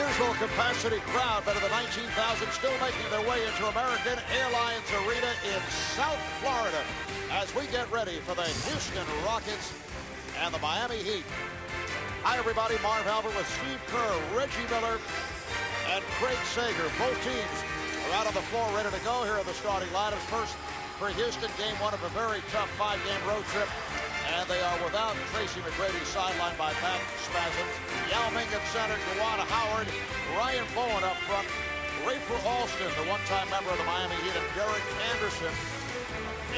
unusual capacity crowd, better than 19,000, still making their way into American Airlines Arena in South Florida as we get ready for the Houston Rockets and the Miami Heat. Hi, everybody. Marv Albert with Steve Kerr, Reggie Miller, and Craig Sager. Both teams are out on the floor ready to go. Here are the starting lineups. First for Houston, game one of a very tough 5-game road trip. And they are without Tracy McGrady, sidelined by back spasms. Yao Ming at center, Juwan Howard, Ryan Bowen up front, Rafer Alston, the one-time member of the Miami Heat, and Derek Anderson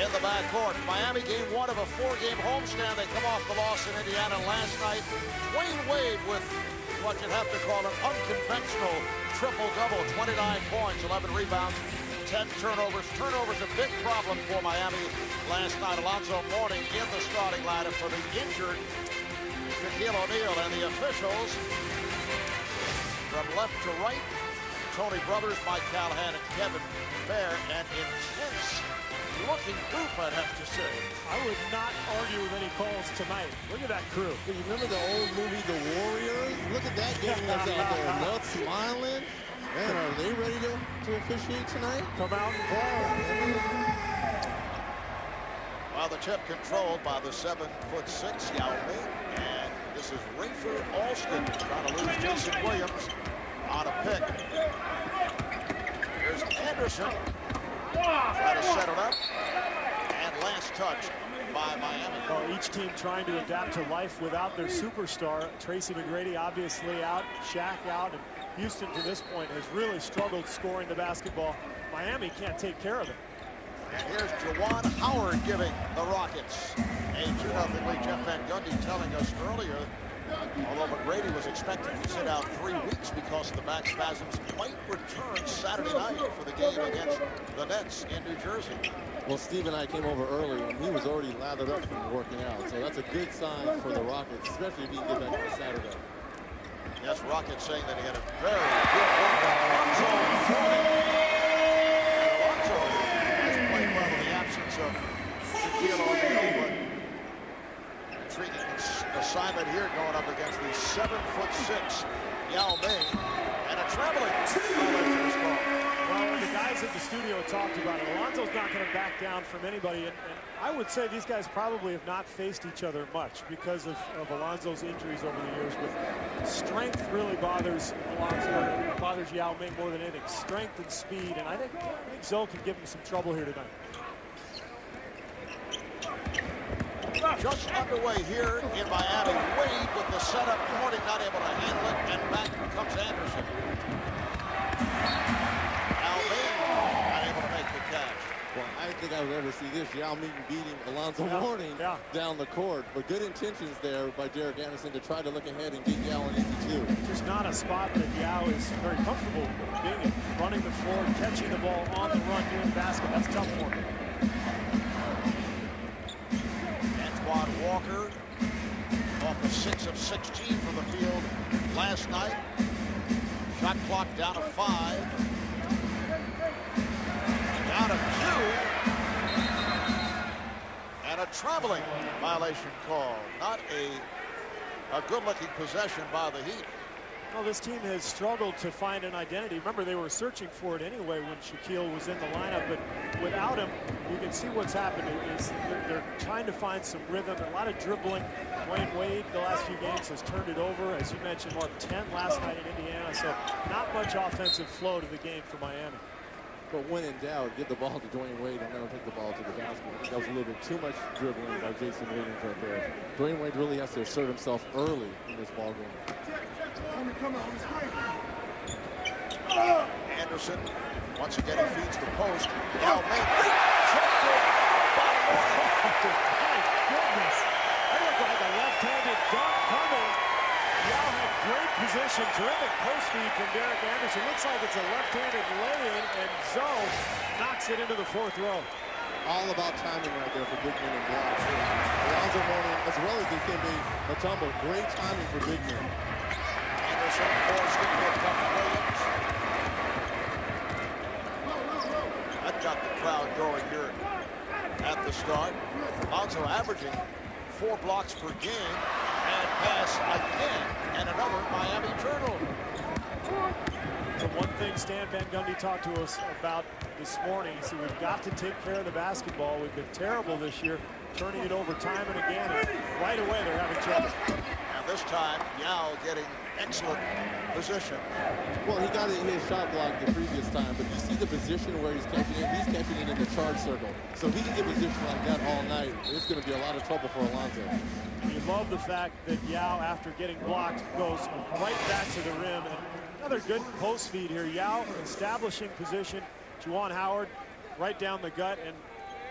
in the backcourt. Miami game one of a 4-game homestand. They come off the loss in Indiana last night. Dwayne Wade with what you'd have to call an unconventional triple-double, 29 points, 11 rebounds, 10 turnovers. Turnovers a big problem for Miami last night. Alonzo Mourning in the starting lineup for the injured Shaquille O'Neal. And the officials from left to right, Tony Brothers, Mike Callahan, and Kevin Fair. An intense-looking group, I'd have to say. I would not argue with any calls tonight. Look at that crew. You remember the old movie, The Warriors? Look at that gang that's out there. Not smiling. Man, are they ready to officiate tonight? Come out and play. Well, the tip controlled by the 7'6" Yao Ming, and this is Rafer Alston trying to lose Jason Williams on a pick. Here's Anderson trying to set it up, and last touch by Miami. Well, each team trying to adapt to life without their superstar. Tracy McGrady obviously out, Shaq out, and Houston to this point has really struggled scoring the basketball. Miami can't take care of it. And here's Juwan Howard giving the Rockets a 2-0 lead. Jeff Van Gundy telling us earlier, although McGrady was expected to sit out 3 weeks because of the back spasms, might return Saturday night for the game against the Nets in New Jersey. Well, Steve and I came over early, and he was already lathered up from working out. So that's a good sign for the Rockets, especially if he can get back on Saturday. Yes, Rockets saying that he had a very good workout. Alonzo has played well in the absence of Shaquille O'Neal, but intriguing assignment here going up against the 7'6" Yao Ming, and a traveling violation is called. Well, the guys at the studio talked about it. Alonzo's not going to back down from anybody, and I would say these guys probably have not faced each other much because of Alonzo's injuries over the years. But strength really bothers Alonzo, bothers Yao Ming more than anything. Strength and speed, and I think Zoe can give him some trouble here tonight. Just underway here in Miami. Wade with the setup, Mourning not able to handle it, and back comes Anderson. Yao Ming unable to make the catch. Well, I didn't think I would ever see this. Yao Ming beating Alonzo Mourning down the court. But good intentions there by Derek Anderson to try to look ahead and get Yao an easy two. Just not a spot that Yao is very comfortable being in. Running the floor, catching the ball on the run, doing the basket. That's tough for him. Antoine Walker off of 6 of 16 from the field last night. Shot clock down to 5. Down to 2. And a traveling violation call. Not a good-looking possession by the Heat. Well, this team has struggled to find an identity. Remember, they were searching for it anyway when Shaquille was in the lineup, but without him, you can see what's happening is they're trying to find some rhythm, a lot of dribbling. Dwayne Wade, the last few games, has turned it over. As you mentioned, Mark, 10 last night in Indiana, so not much offensive flow to the game for Miami. But when in doubt, give the ball to Dwayne Wade and let him take the ball to the basket. I think that was a little bit too much dribbling by Jason Williams right there. Dwayne Wade really has to assert himself early in this ball game. Anderson, once again, he feeds the post. Yao Ming. My goodness. That looked like a left-handed dunk coming. Yao had great position, terrific post feed from Derek Anderson. Looks like it's a left-handed lay-in, and Zoe knocks it into the 4th row. All about timing right there for big men and blocks. Alonzo Mourning, as well as they can be, Matumbo, great timing for big men. Anderson forced it to come to Williams. That got the crowd going here at the start. Alonzo averaging 4 blocks per game, and pass again, and another Miami turnover. The one thing Stan Van Gundy talked to us about this morning, he said we've got to take care of the basketball. We've been terrible this year, turning it over time and again, and right away they're having trouble. And this time, Yao getting excellent position. Well, he got his shot blocked the previous time, but you see the position where he's catching it. He's catching it in the charge circle. So if he can get position like that all night, it's going to be a lot of trouble for Alonzo. You love the fact that Yao, after getting blocked, goes right back to the rim. And another good post feed here. Yao establishing position. Juwan Howard right down the gut, and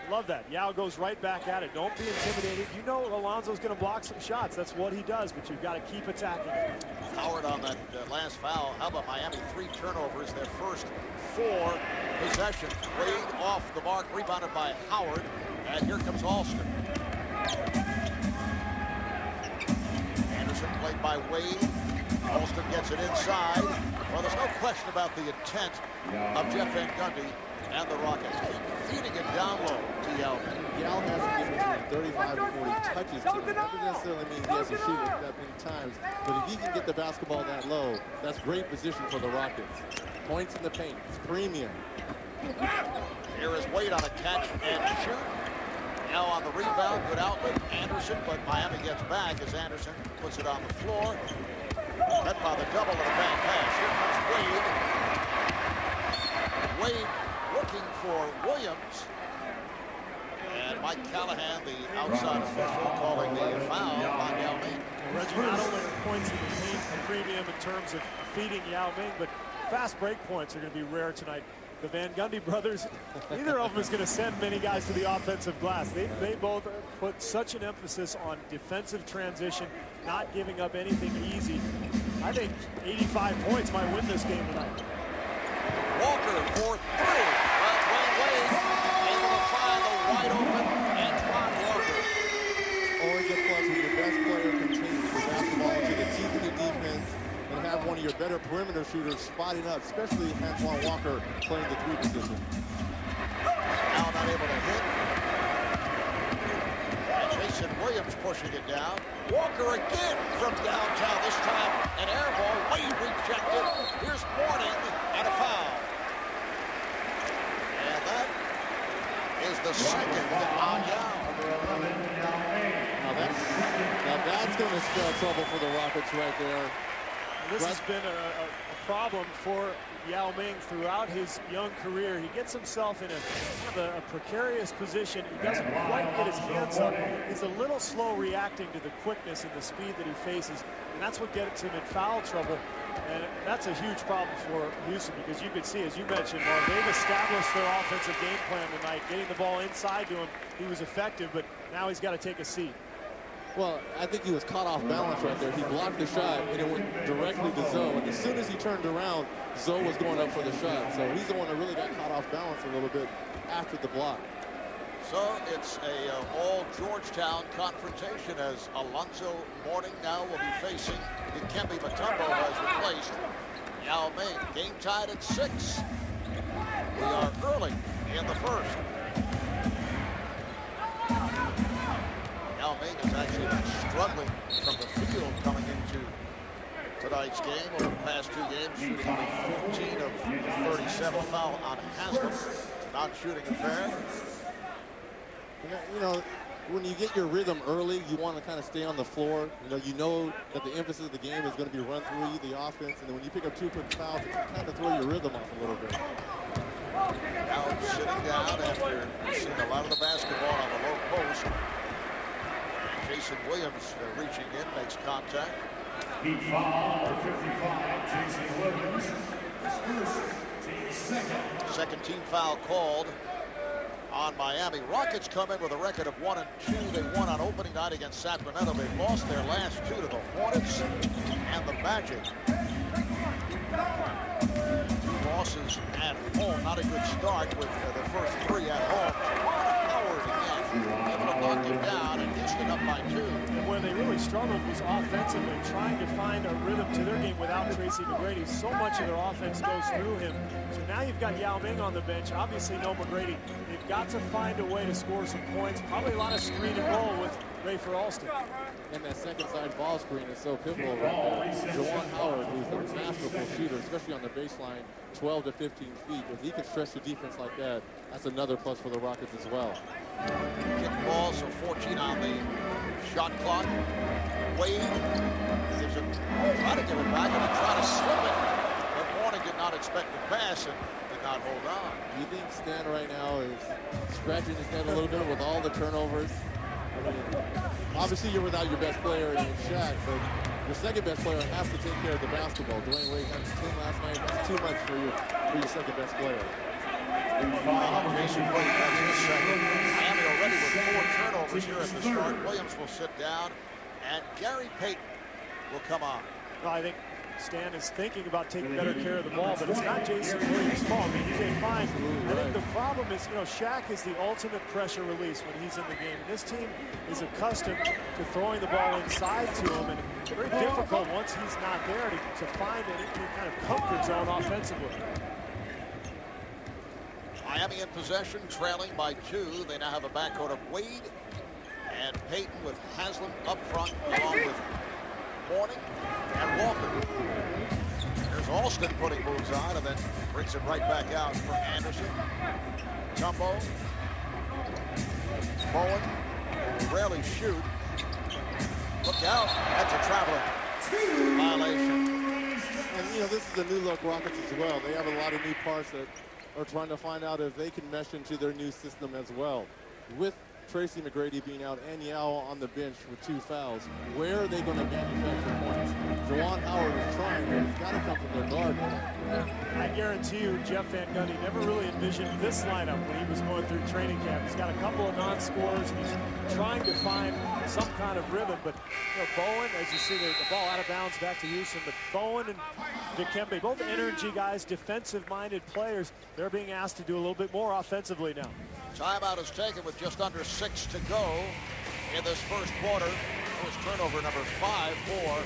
love that. Yao goes right back at it. Don't be intimidated. You know Alonzo's going to block some shots. That's what he does, but you've got to keep attacking it. Howard on that last foul. How about Miami? 3 turnovers, their first 4 possessions. Wade off the mark, rebounded by Howard, and here comes Alston. Anderson played by Wade. Alston gets it inside. Well, there's no question about the intent of Jeff Van Gundy and the Rockets. Keep feeding it down low to Yao. Yao has to get between 35 and 40 touches to him. That doesn't necessarily mean he has to shoot it that many times, but if he can get the basketball that low, that's great position for the Rockets. Points in the paint, it's premium. Here is Wade on a catch and shoot. Now on the rebound, good outlet, Anderson, but Miami gets back as Anderson puts it on the floor. Cut by the double of the back pass. Here comes Wade. Wade looking for Williams. And Mike Callahan, the outside official, calling the foul on Yao Ming. Reggie, not only are points in the paint a premium in terms of feeding Yao Ming, but fast break points are going to be rare tonight. The Van Gundy brothers, neither of them is going to send many guys to the offensive glass. They both put such an emphasis on defensive transition, not giving up anything easy. I think 85 points might win this game tonight. Walker for 3. Well, Wade able to find the wide open Antoine Walker. Always a plus when your best player can take the basketball to the teeth of the defense and have one of your better perimeter shooters spotting up, especially Antoine Walker playing the 3 position. Now not able to hit. And Jason Williams pushing it down. Walker again from downtown. This time an air ball. Wade rejected. Here's Mourning and a foul. And that is the second on Yao. Now that's going to spell trouble for the Rockets right there. This has been a problem for Yao Ming throughout his young career. He gets himself in a precarious position. He doesn't quite get his hands up. He's a little slow reacting to the quickness and the speed that he faces, and that's what gets him in foul trouble. And that's a huge problem for Houston, because you could see, as you mentioned, Mark, they've established their offensive game plan tonight. Getting the ball inside to him, he was effective, but now he's got to take a seat. Well, I think he was caught off balance right there. He blocked the shot, and it went directly to Zoe. And as soon as he turned around, Zoe was going up for the shot. So he's the one that really got caught off balance a little bit after the block. So it's a all Georgetown confrontation as Alonzo Mourning now will be facing Dikembe Mutombo, has replaced Yao Ming. Game tied at 6. We are early in the first. Yao Ming has actually been struggling from the field coming into tonight's game. Over the past 2 games, shooting only 15 of 37. Foul on Haslam. Not shooting a fair. You know, when you get your rhythm early, you want to kind of stay on the floor. You know that the emphasis of the game is going to be run through you, the offense, and then when you pick up 2 quick fouls, it can kind of throw your rhythm off a little bit. Now sitting down after seeing a lot of the basketball on the low post. Jason Williams reaching in, makes contact. Heat foul number 55, Jason Williams. Second team foul called on Miami. Rockets come in with a record of 1-2. They won on opening night against Sacramento. They lost their last 2 to the Hornets and the Magic. 2 losses at home. Not a good start with the first 3 at home. Howard again, able to knock him down, and Houston up by 2. And where they really struggled was offensively, trying to find a rhythm to their game without Tracy McGrady. So much of their offense goes through him. So now you've got Yao Ming on the bench. Obviously no McGrady. They've got to find a way to score some points. Probably a lot of screen and roll with play for Alston. And that second side ball screen is so pivotal right there. Jawan Howard, who's a masterful shooter, especially on the baseline, 12 to 15 feet. If he can stretch the defense like that, that's another plus for the Rockets as well. Kick ball, so 14 on the shot clock. Wade gives it, try to give it back and then try to slip it. But Mourning did not expect the pass and did not hold on. Do you think Stan right now is scratching his head a little bit with all the turnovers? I mean, obviously you're without your best player in Shaq, but your second best player has to take care of the basketball. Dwayne Wade had 10 last night. That's too much for your second best player. Jason Williams has his second. Miami already with 4 turnovers here at the start. Williams will sit down, and Gary Payton will come on. Well, I think Stan is thinking about taking better care of the ball, but it's not Jason Williams' fault. I mean, he did fine. I think the problem is, you know, Shaq is the ultimate pressure release when he's in the game. And this team is accustomed to throwing the ball inside to him, and it's very difficult once he's not there to find any kind of comfort zone offensively. Miami in possession, trailing by 2. They now have a backcourt of Wade and Payton with Haslam up front, along with Mourning and Walker. There's Alston putting moves on and then brings it right back out for Anderson. Tumbo. Bowen. Rarely shoot. Look out. That's a traveling violation. And, you know, this is a new look Rockets as well. They have a lot of new parts that are trying to find out if they can mesh into their new system as well. With Tracy McGrady being out and Yao on the bench with 2 fouls, where are they going to manufacture points? Jawan Howard is trying, but it's got to come from their guard. I guarantee you, Jeff Van Gundy never really envisioned this lineup when he was going through training camp. He's got a couple of non-scorers, and he's trying to find some kind of rhythm. But you know, Bowen, as you see the ball out of bounds back to Houston, but Bowen and Dikembe, both energy guys, defensive-minded players, they're being asked to do a little bit more offensively now. Timeout is taken with just under 6 to go in this first quarter. It was turnover number 5 for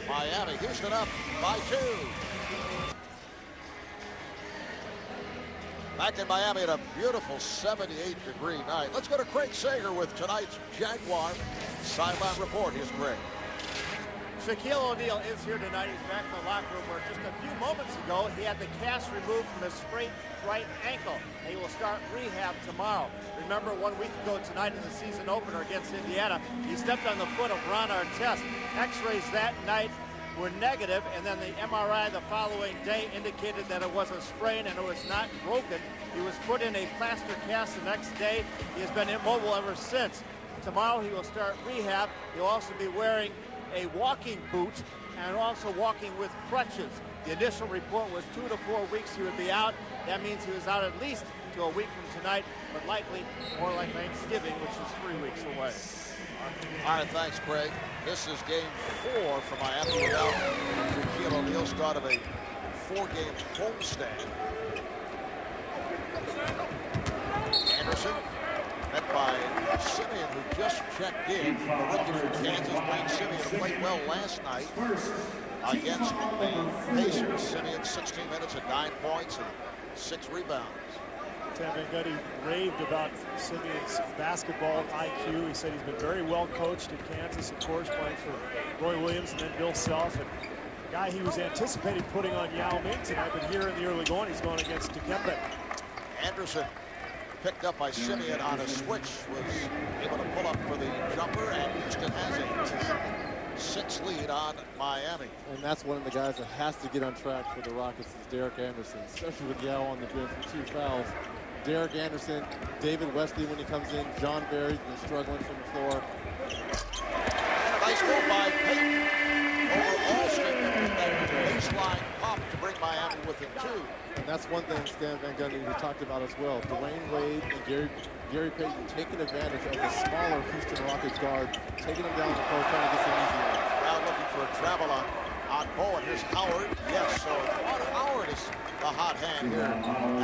Miami. Houston up by 2. Back in Miami at a beautiful 78-degree night. Let's go to Craig Sager with tonight's Jaguar sideline report. Here's Craig. Shaquille O'Neal is here tonight. He's back in the locker room where just a few moments ago he had the cast removed from his sprained right ankle. And he will start rehab tomorrow. Remember 1 week ago tonight in the season opener against Indiana, he stepped on the foot of Ron Artest. X-rays that night were negative, and then the MRI the following day indicated that it was a sprain and it was not broken. He was put in a plaster cast the next day. He has been immobile ever since. Tomorrow he will start rehab. He'll also be wearing a walking boot and also walking with crutches. The initial report was 2 to 4 weeks he would be out. That means he was out at least to a week from tonight, but likely more like Thanksgiving, which is 3 weeks away. All right, thanks, Craig. This is game 4 for Miami without Shaquille O'Neal. Start of a 4-game homestand. Anderson met by Simeon, who just checked in. The rookie from Kansas, Wayne Simeon, who played well last night against the Pacers. Simeon 16 minutes and 9 points and 6 rebounds. Van Gundy raved about Simeon's basketball IQ. He said he's been very well coached in Kansas, of course, playing for Roy Williams and then Bill Self. And the guy he was anticipating putting on Yao Ming tonight, but here in the early going, he's going against Dikembe. Anderson picked up by Simeon on a switch, was able to pull up for the jumper, and Houston has a 10-6 lead on Miami. And that's one of the guys that has to get on track for the Rockets is Derek Anderson, especially with Yao on the bench with 2 fouls. Derek Anderson, David Wesley when he comes in, John Barry's been struggling from the floor. And a nice move by Payton over Alston, that baseline pop to bring Miami within 2. And that's one thing Stan Van Gundy we talked about as well. Dwayne Wade and Gary Payton taking advantage of the smaller Houston Rockets guard, taking him down the court, trying to get some easy ones. Now looking for a travel on Bowen. Here's Howard. Yes, so Howard is the hot hand here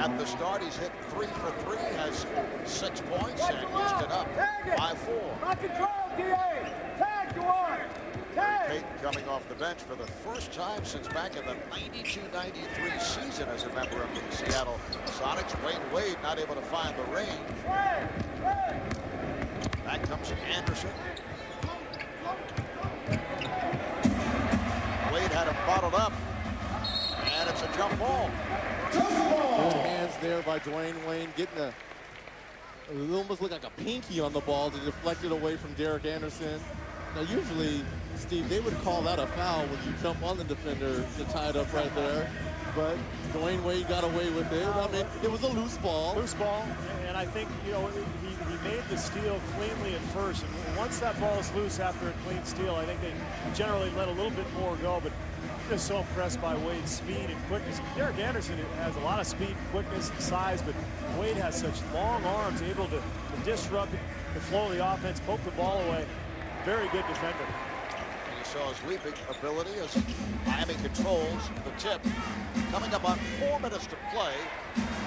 at the start. He's hit 3 for 3, has 6 points, and Houston up by 4. Payton coming off the bench for the first time since back in the 92-93 season as a member of the Seattle Sonics. Wayne Wade not able to find the range. Back comes Anderson. settled up. And it's a jump ball. Good hands there by Dwayne Wayne, getting it almost looked like a pinky on the ball to deflect it away from Derek Anderson. Now, usually, Steve, they would call that a foul when you jump on the defender to tie it up right there. But Dwayne Wade got away with it. I mean, it was a loose ball. Loose ball, and I think, you know, he made the steal cleanly at first. And once that ball is loose after a clean steal, I think they generally let a little bit more go. But I'm just so impressed by Wade's speed and quickness. Derek Anderson has a lot of speed, quickness, and size, but Wade has such long arms, able to disrupt the flow of the offense, poke the ball away. Very good defender. And you saw his leaping ability as Miami controls the tip. Coming up on 4 minutes to play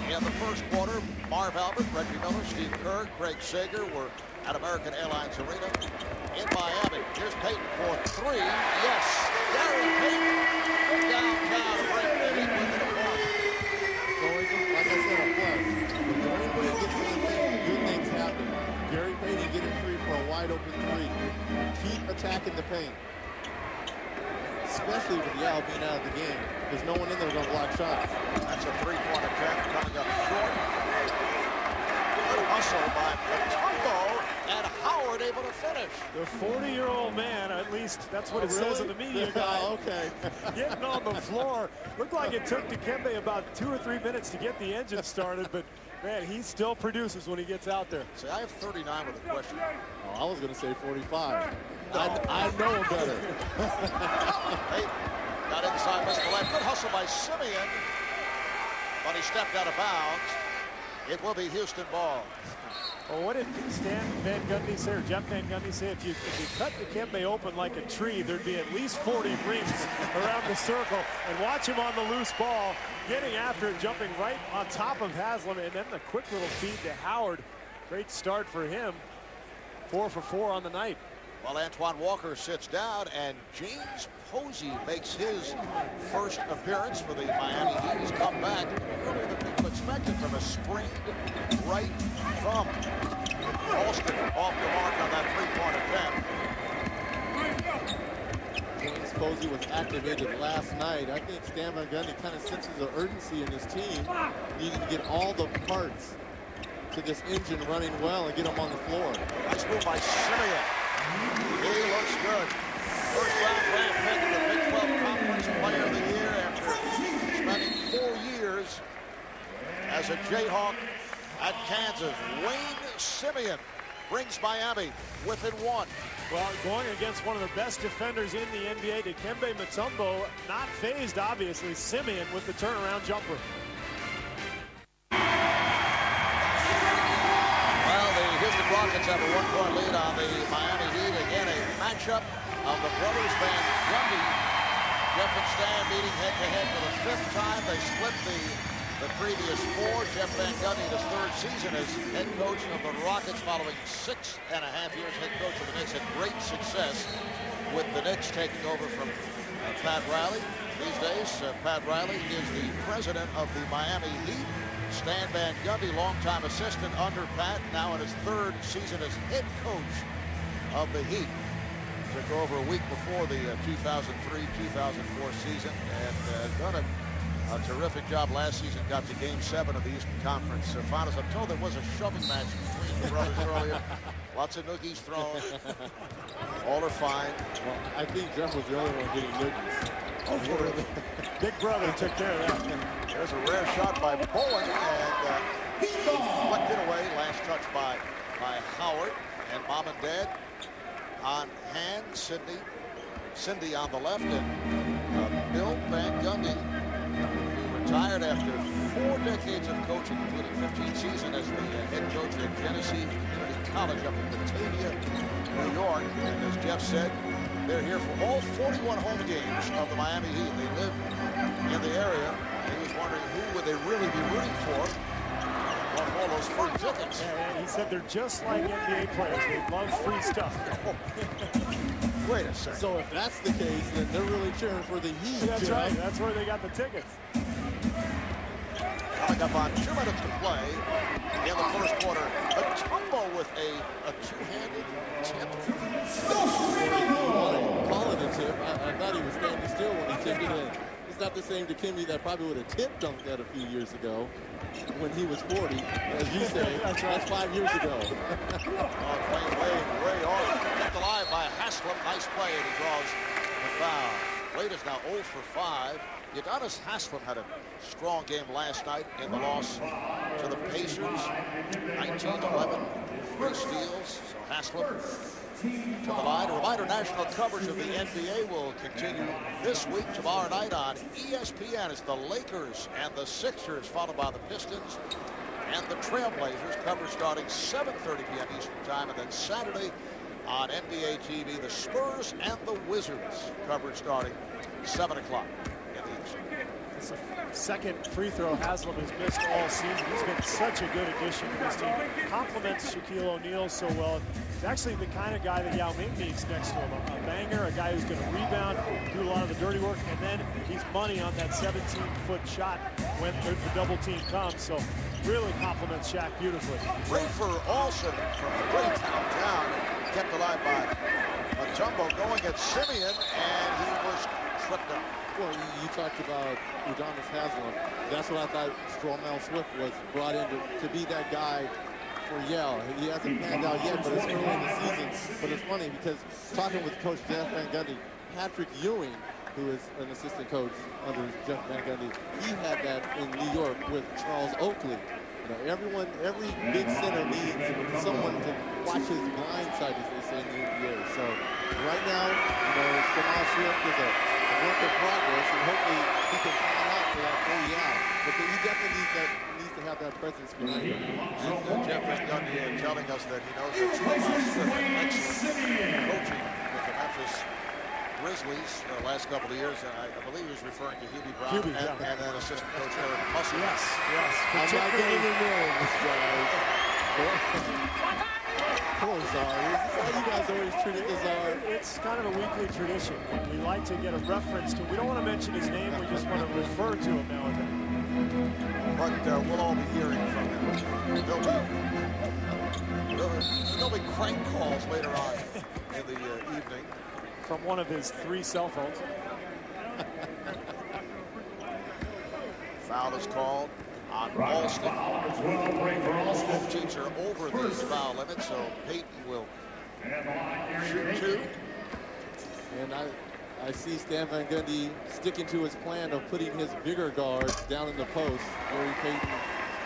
in the first quarter, Marv Albert, Reggie Miller, Steve Kerr, Craig Sager were at American Airlines Arena in Miami. Here's Payton for three. Yes, Gary Payton from downtown to break the Heat with the ball. So like I said, a plus. When Dwayne Wade gets in the lane, good things happen. Gary Payton getting free for a wide open three. Keep attacking the paint. Especially with Yao being out of the game. There's no one in there going to block shots. That's a three-point attempt coming up short. Good hustle by Mutombo, and Howard able to finish. The 40-year-old man, at least that's what it says in the media guide. Okay. Getting on the floor. Looked like it took Dikembe about 2 or 3 minutes to get the engine started, but man, he still produces when he gets out there. See, I have 39 with a question. Oh, I was going to say 45. I know better. Hey, got inside, missed the left. Good hustle by Simeon, but he stepped out of bounds. It will be Houston ball. Well, what did Stan Van Gundy say, or Jeff Van Gundy say? If you cut Dikembe open like a tree, there'd be at least 40 rings around the circle. And watch him on the loose ball, getting after it, jumping right on top of Haslam, and then the quick little feed to Howard. Great start for him. 4 for 4 on the night. Well, Antoine Walker sits down, and James Posey makes his first appearance for the Miami Heat. He's come back earlier than people expected from a sprained right thumb. Alston off the mark on that three-point attempt. James Posey was activated last night. I think Stan Van Gundy kind of senses the urgency in his team, needing to get all the parts to this engine running well and get them on the floor. Nice move by Simeon. He looks good. First round draft pick of the Big 12 Conference Player of the Year after spending 4 years as a Jayhawk at Kansas. Wayne Simeon brings Miami within 1. Well, going against one of the best defenders in the NBA, Dikembe Mutombo, not phased, obviously. Simeon with the turnaround jumper. Well, the Houston Rockets have a 1-point lead on the Miami Heat. Again, a matchup of the brothers Van Gundy. Jeff and Stan meeting head-to-head for the 5th time. They split the previous 4. Jeff Van Gundy, his 3rd season as head coach of the Rockets, following 6.5 years head coach of the Knicks. Had great success with the Knicks, taking over from Pat Riley. These days, Pat Riley is the president of the Miami Heat. Stan Van Gundy, longtime assistant under Pat, now in his 3rd season as head coach of the Heat. Took over a week before the 2003-2004 season and done a terrific job last season. Got to Game 7 of the Eastern Conference Finals. I'm told there was a shoving match between the brothers earlier. Lots of noogies thrown. All are fine. Well, I think Jeff was the only one getting noogies. Oh, Big brother took care of that. There's a rare shot by Bowen, and deflected away. Last touch by Howard. And Mom and Dad on hand. Cindy on the left, and Bill Van Gundy, who retired after 4 decades of coaching, including 15 seasons as the head coach at Genesee Community College up in Batavia, New York. And as Jeff said, they're here for all 41 home games of the Miami Heat. They live in the area. He was wondering who would they really be rooting for on all those free tickets. Yeah, he said they're just like NBA players. They love free stuff. Wait a second. So if that's the case, then they're really cheering for the Heat. That's right. That's where they got the tickets. Coming up on 2 minutes to play in the first quarter. Mutombo with a two-handed tip. Call it a tip. I thought he was standing still when he took it in. It's not the same Dikembe that probably would have tip dunked that a few years ago when he was 40. As you say, that's 5 years ago. Playing way off. Kept alive by Haslem. Nice play, and he draws the foul. Wade is now 0 for 5. Udonis Haslem had a strong game last night in the loss to the Pacers. 19-11, 3 steals. So Haslem to the line. A reminder, national coverage of the NBA will continue this week, tomorrow night on ESPN. It's the Lakers and the Sixers, followed by the Pistons and the Trailblazers. Coverage starting 7:30 p.m. Eastern Time, and then Saturday on NBA TV, the Spurs and the Wizards. Coverage starting 7 o'clock in the East. It's the second free throw Haslem has missed all season. He's been such a good addition to this team. Complements Shaquille O'Neal so well. He's actually the kind of guy that Yao Ming needs next to him. A banger, a guy who's going to rebound, do a lot of the dirty work, and then he's money on that 17-foot shot when the double team comes. So really complements Shaq beautifully. Rafer Alston from the great town kept alive by Mutombo going at Simeon, and he was tripped up. Well, you talked about Udonis Haslem. That's what I thought Stromel Swift was brought in to be that guy for Yale. He hasn't panned out yet, but it's early in the season. But it's funny because talking with Coach Jeff Van Gundy, Patrick Ewing, who is an assistant coach under Jeff Van Gundy, he had that in New York with Charles Oakley. You know, every big center needs someone to watch his blind side, as they say in the NBA. So right now, you know, Stromel Swift is a work in progress, and hopefully he can pan out for that full year. But he definitely needs to have that presence behind him. And Jeff Van Gundy telling us that he knows that Stromel Swift had excellent coaching with the Memphis Grizzlies the last couple of years. I believe he was referring to Hubie Brown and then assistant coach Eric Muscle. Yes. I'm not getting any more in this, guys. Poor Czar. How you guys always treated the Czar? It's kind of a weekly tradition. We like to get a reference to. We don't want to mention his name. We just want to refer to him now and then. But we'll all be hearing from him. There'll be crank calls later on in the evening. From one of his 3 cell phones. Foul is called on Alston. Both teams are over the foul limit, so Payton will shoot 2. And I see Stan Van Gundy sticking to his plan of putting his bigger guards down in the post. Gary Payton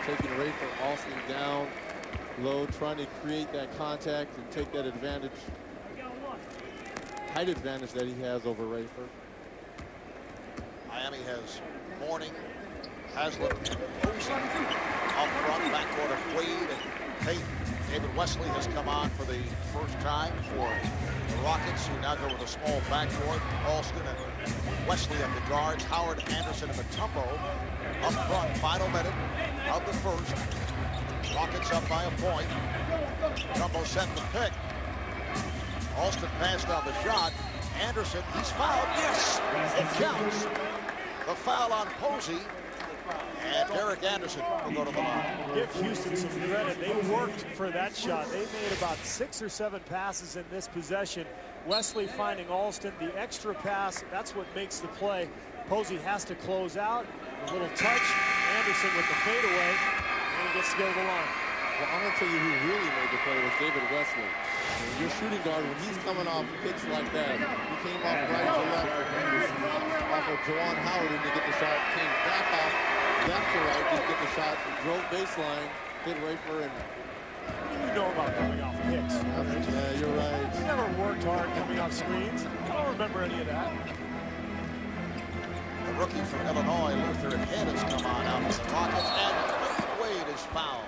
taking Rafer Alston down low, trying to create that contact and take that advantage. Height advantage that he has over Rafer. Miami has Mourning, Haslem, and Posey up front, backcourt of Wade and Payton. David Wesley has come on for the first time for the Rockets, who now go with a small backcourt. Alston and Wesley at the guards. Howard, Anderson, and Mutombo up front. Final minute of the first. Rockets up by a point. Mutombo set the pick. Alston passed on the shot. Anderson, he's fouled. Yes, it counts. The foul on Posey. And Derek Anderson will go to the line. Give Houston some credit. They worked for that shot. They made about 6 or 7 passes in this possession. Wesley finding Alston. The extra pass, that's what makes the play. Posey has to close out. A little touch. Anderson with the fadeaway. And he gets to go to the line. Well, I'm going to tell you who really made the play was David Wesley. Your shooting guard, when he's coming off picks like that, he came off right to left off of Juwan Howard and to get the shot, came back off left to right to get the shot, drove baseline, hit Rafer, and You know about coming off picks. yeah, you're right. You never worked hard coming off screens. I don't remember any of that. The rookie from Illinois, Luther Head, has come on out for the Rockets, and Wade is fouled.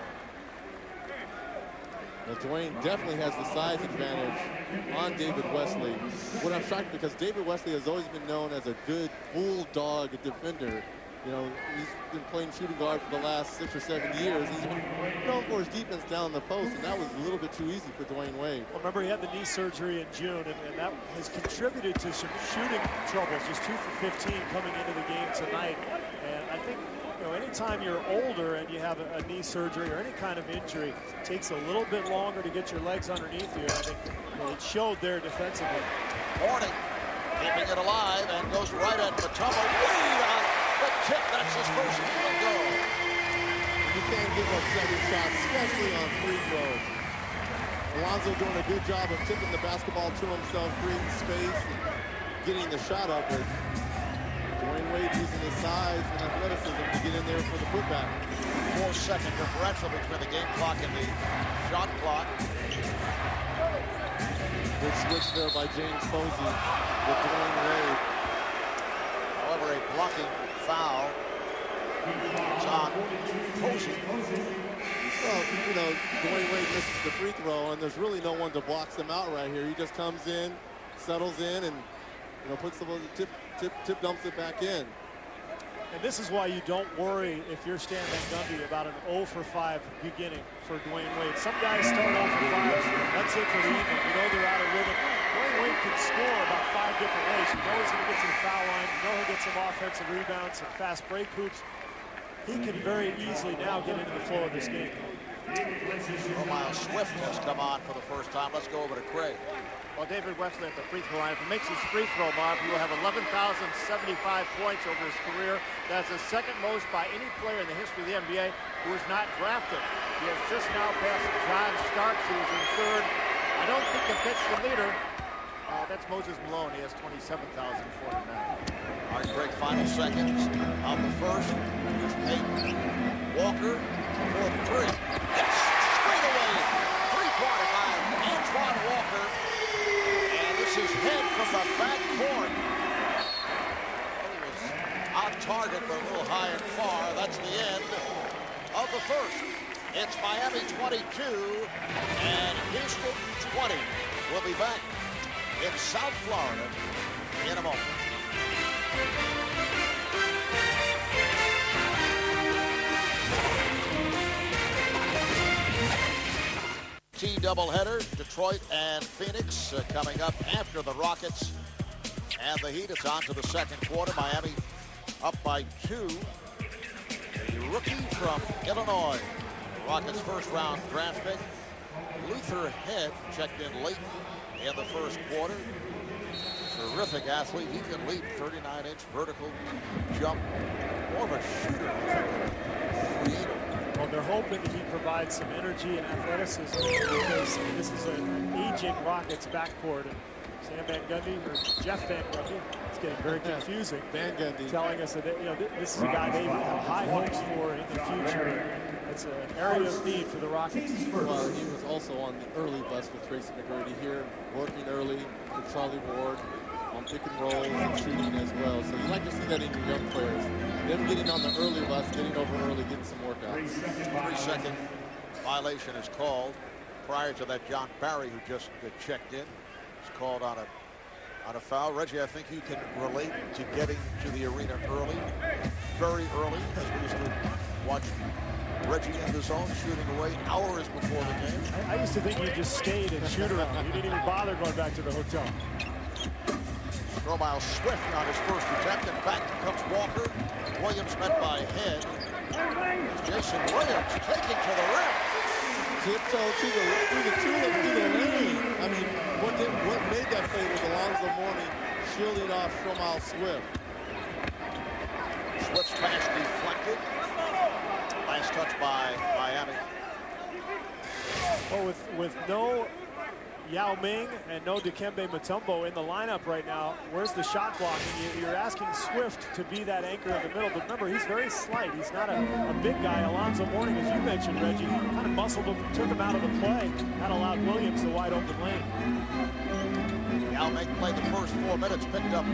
Now, Dwayne definitely has the size advantage on David Wesley. What I'm shocked because David Wesley has always been known as a good bulldog defender. You know, he's been playing shooting guard for the last 6 or 7 years. He's been known for his defense down the post, and that was a little bit too easy for Dwayne Wade. Well, remember, he had the knee surgery in June, and that has contributed to some shooting troubles. Just 2 for 15 coming into the game tonight. And I think, you know, anytime you're older and you have a knee surgery or any kind of injury, it takes a little bit longer to get your legs underneath you. I think, you know, it showed there defensively. Mourning keeping it alive and goes right at Mutombo. Wade on the tip. That's his first field goal. You can't give up 7 shots, especially on free throws. Alonzo doing a good job of tipping the basketball to himself, creating space, and getting the shot up. But Dwayne Wade using his size and athleticism to get in there for the putback. 4-second differential between the game clock and the shot clock. Good switch there by James Posey with Dwayne Wade. However, a blocking foul is on Posey. Well, you know, Dwayne Wade misses the free throw, and there's really no one to box him out right here. He just comes in, settles in, and puts the tip dumps it back in. And this is why you don't worry if you're Stan Van Gundy about an 0 for 5 beginning for Dwayne Wade. Some guys start 0 for 5. That's it for the evening. You know they're out of rhythm. Dwayne Wade can score about 5 different ways. You know he's going to get to the foul line. You know he'll get some offensive rebounds, some fast break hoops. He can very easily now get into the flow of this game. Miles Swift has come on for the first time. Let's go over to Craig. Well, David Wesley at the free throw line. If he makes his free throw, Marv, he will have 11,075 points over his career. That's the second most by any player in the history of the NBA who is not drafted. He has just now passed John Starks, who is in third. I don't think he fits the leader. That's Moses Malone. He has 27,049. All right, Craig, final seconds of the first. Here's Peyton Walker for 3. Yes, straight away. 3-point line. Antoine Walker. And this is head from the back court. He was on target, but a little high and far. That's the end of the first. It's Miami 22 and Houston 20. We'll be back in South Florida in a moment. Doubleheader, Detroit and Phoenix coming up after the Rockets and the Heat. It's on to the second quarter. Miami up by 2. A rookie from Illinois, the Rockets' first-round draft pick. Luther Head checked in late in the first quarter. Terrific athlete. He can leap 39-inch vertical jump. More of a shooter, creator. Well, they're hoping that he provides some energy and athleticism because this is an aging Rockets backcourt. And Sam Van Gundy, or Jeff Van Gundy, it's getting very confusing. Van Gundy telling us that this is a guy they have high hopes for in the future. It's an area of need for the Rockets. Well, he was also on the early bus with Tracy McGrady here, working early with Charlie Ward on pick and rolls and shooting as well. So you like to see that in your young players. Them getting on the early bus, getting over early, getting some workouts. 3-second violation is called. Prior to that, John Barry, who just checked in, is called on a foul. Reggie, I think you can relate to getting to the arena early, very early, as we used to watch Reggie in the zone, shooting away hours before the game. I used to think you just stayed and shoot around. You didn't even bother going back to the hotel. Miles Swift on his first attempt, and back comes Walker. Williams met by Head. Jason Williams taking to the rim. Tiptoe through the tulip to the lane. I mean, what made that play was Alonzo Mourning shielding off Miles Swift. Swift's pass deflected. Nice touch by Miami. Well, with no Yao Ming and no Dikembe Mutombo in the lineup right now, where's the shot blocking? You're asking Swift to be that anchor in the middle, but remember, he's very slight. He's not a big guy. Alonzo Mourning, as you mentioned, Reggie, kind of muscled him, took him out of the play. That allowed Williams the wide open lane. Yao Ming played the first 4 minutes, picked up 2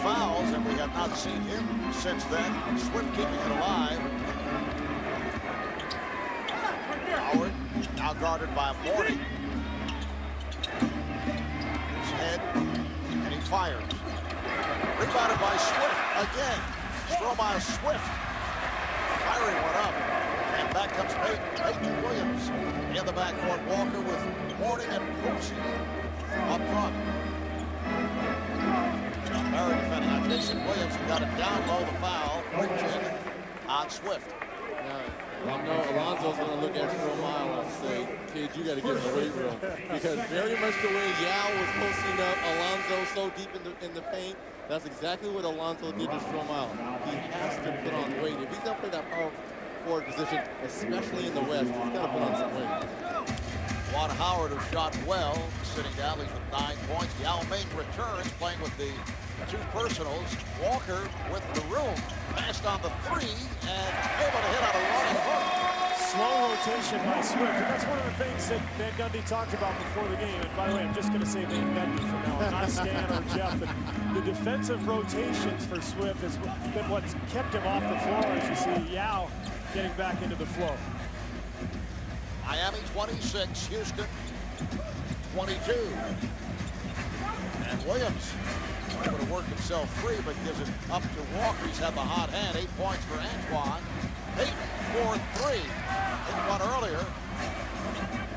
fouls, and we have not seen him since then. Swift keeping it alive. Howard now guarded by Mourning. His head, and he fires. Rebounded by Swift again. Miles Swift firing one up. And back comes Peyton Williams in the backcourt. Walker with Mourning and Posey up front. John Barry defending on Jason Williams, who got it down low, the foul. Quick on Swift. I know Alonzo's going to look at Mile and say, kid, you got to get in the weight room. Because very much the way Yao was posting up Alonzo Zoe so deep in the paint. That's exactly what Alonzo did to Stromae. He has to put on weight. If he's going to play that power forward position, especially in the West, he's got to put on some weight. Juan Howard, who shot well, sitting down, leads with 9 points. Yao Ming returns, playing with the 2 personals. Walker with the room. Passed on the 3 and able to hit on a running hook. Slow rotation by Swift, and that's one of the things that Van Gundy talked about before the game. And by the way, I'm just going to say Van Gundy from now on, not Stan or Jeff. But the defensive rotations for Swift has been what's kept him off the floor, as you see Yao getting back into the flow. Miami 26, Houston 22. And Williams able to work himself free, but gives it up to Walker. He's had the hot hand. 8 points for Antoine. Payton for 3. Hit one earlier.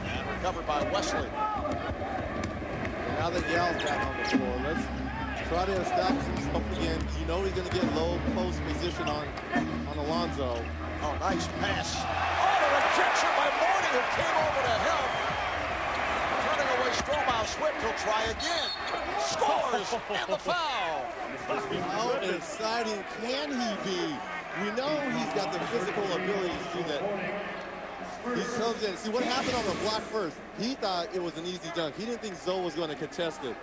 And recovered by Wesley. Now that Yao's back on the floor, let's try to establish himself again. You know he's going to get low post position on Alonzo. Oh, nice pass. Oh, the rejection by Mourning, who came over to help. Turning away Stromae. Swift will try again. Scores and the foul. How exciting can he be? We know he's got the physical ability to do that. He comes in. See what happened on the block first. He thought it was an easy dunk. He didn't think Zoe was going to contest it.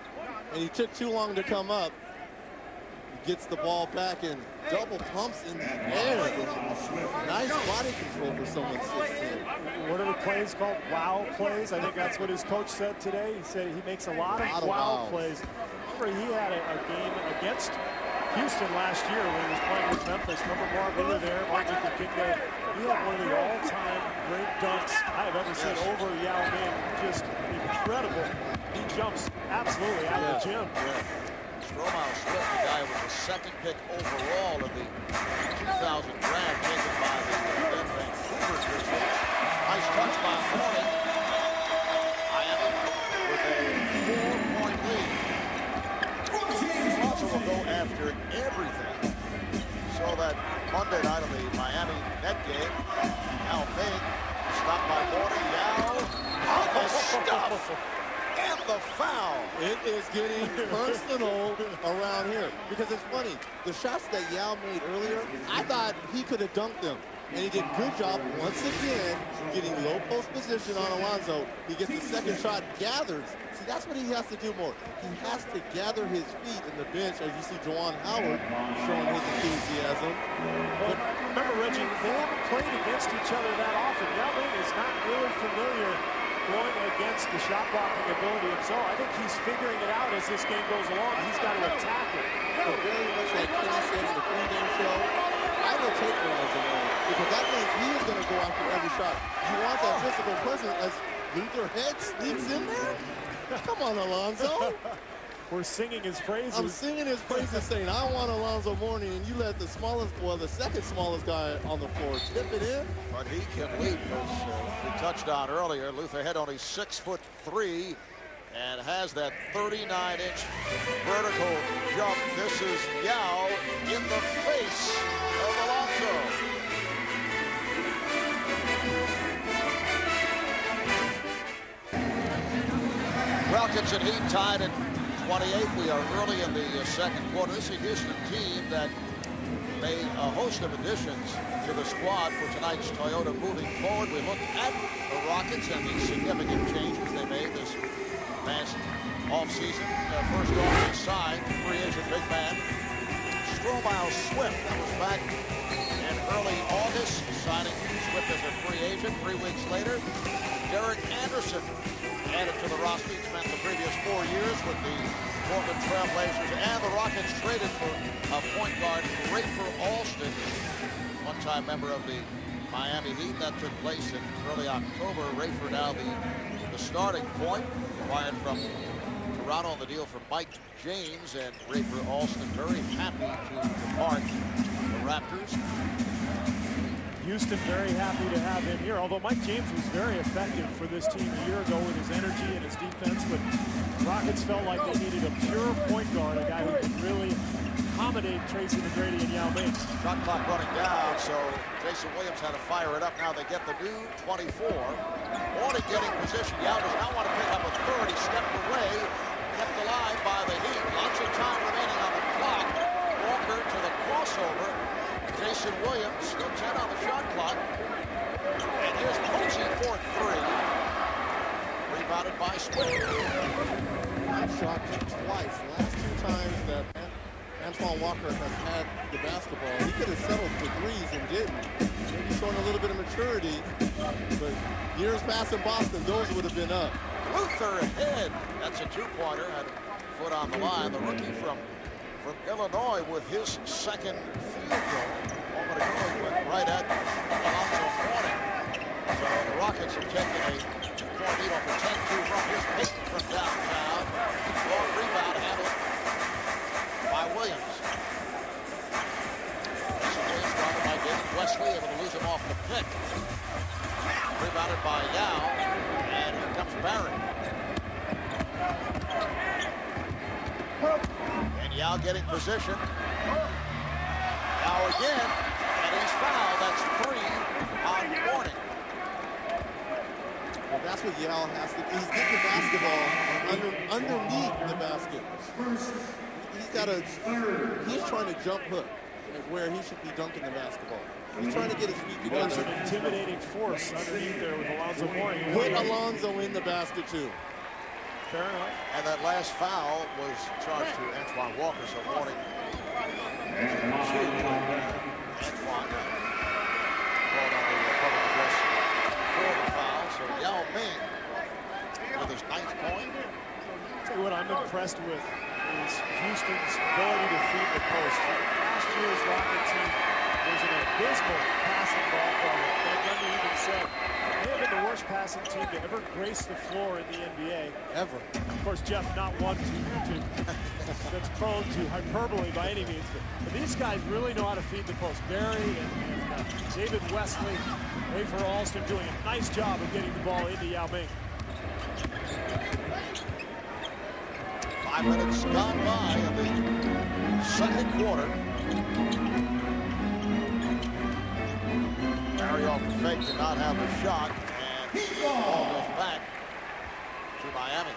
And he took too long to come up. He gets the ball back and double pumps in the air. Nice body control for someone 16. What are the plays called? Wow plays. I think that's what his coach said today. He said he makes a lot of wow plays. Remember, he had a game against Houston last year when he was playing with Memphis. Remember Mark, we were there, Martin Luther King Day. He had one of the all-time great dunks I've ever seen over Yao Ming. Just incredible. He jumps absolutely out of the gym. Stromae Swift, the guy with the 2nd pick overall in the 2000 draft, taken by the then Vancouver Grizzlies. Nice touch by Mourning. Miami with a 4-point lead. Also will go after everything. So that Monday night on the Miami net game, Yao Ming stopped by Mourning. Yao on the stuff. And the foul. It is getting personal around here. Because it's funny, the shots that Yao made earlier, I thought he could have dunked them. And he did a good job once again getting low post position on Alonzo. He gets the 2nd shot, gathers. See, that's what he has to do more. He has to gather his feet in the bench, as you see Juwan Howard showing his enthusiasm. But remember, Reggie, they haven't played against each other that often. Yao Ming is not really familiar going against the shot blocking ability of Zoe. I think he's figuring it out as this game goes along. He's got to attack it. But very much like Kenny said in the pregame show, I will take one as a man, because that means he is going to go after every shot. You want that physical presence as Luther Head sneaks in there? Come on, Alonzo. We're singing his praises. I'm singing his praises saying, I want Alonzo Mourning, and you let the smallest, well, the 2nd smallest guy on the floor tip it in. But he can leap, as we touched on earlier. Luther Head only 6'3" and has that 39-inch vertical jump. This is Yao in the face of Alonzo. Rockets and Heat tied at 28. We are early in the 2nd quarter. This is a Houston team that made a host of additions to the squad for tonight's Toyota moving forward. We look at the Rockets and the significant changes they made this past offseason. First off, they signed free agent big man Stromae Swift. That was back in early August, signing Swift as a free agent. 3 weeks later, Derek Anderson added to the roster. He spent the previous 4 years with the Portland Trail Blazers, and the Rockets traded for point guard Rafer Alston, one-time member of the Miami Heat. That took place in early October. Rafer now the starting point, acquired from Toronto on the deal for Mike James, and Rafer Alston very happy to depart the Raptors. Houston very happy to have him here, although Mike James was very effective for this team a year ago with his energy and his defense, but Rockets felt like they needed a pure point guard, a guy who could really accommodate Tracy McGrady and Yao Ming. Shot clock running down, so Jason Williams had to fire it up. Now they get the new 24. Mourning getting position. Yao does not want to pick up a third. He stepped away, kept alive by the Heat. Jason Williams, still 10 on the shot clock. And here's Posey for three. Rebounded by Swift. I've shot twice. The last two times that Antoine Walker has had the basketball, he could have settled for threes and didn't. Maybe showing a little bit of maturity, but years past in Boston, those would have been up. Luther ahead. That's a two-pointer. Had a foot on the line. The rookie from Illinois with his second field goal. A moment ago, he went right at Alonzo Mourning. So the Rockets have taken a 2-point lead off a 10-2 run. Here's Payton from downtown. Long rebound handled by Williams. Williams guarded by David Wesley, able to lose him off the pick. Rebounded by Yao, and here comes Barry. And Yao getting position. Yao again, and he's fouled. That's 3 on Mourning. Well, that's what Yao has to do. He's getting the basketball underneath the basket. He's trying to jump hook where he should be dunking the basketball. He's trying to get his feet together. There's an intimidating force underneath there with Alonzo Mourning. Put Alonzo in the basket, too. Fair enough. And that last foul was charged to Antoine Walker, so Mourning. Antoine called on the public address for the foul. So Yao Ming with his 9th point. Tell you what I'm impressed with is Houston's ability to feed the post. Last year's Rocket team was an abysmal passing ball problem. Van Gundy even said they have been the worst passing team to ever grace the floor in the NBA. Ever. Of course, Jeff, not one that's prone to hyperbole by any means, but these guys really know how to feed the post. Barry and David Wesley, Rafer Alston doing a nice job of getting the ball into Yao Ming. 5 minutes gone by in the second quarter. Barry off the fake did not have a shot, and the ball goes back to Miami.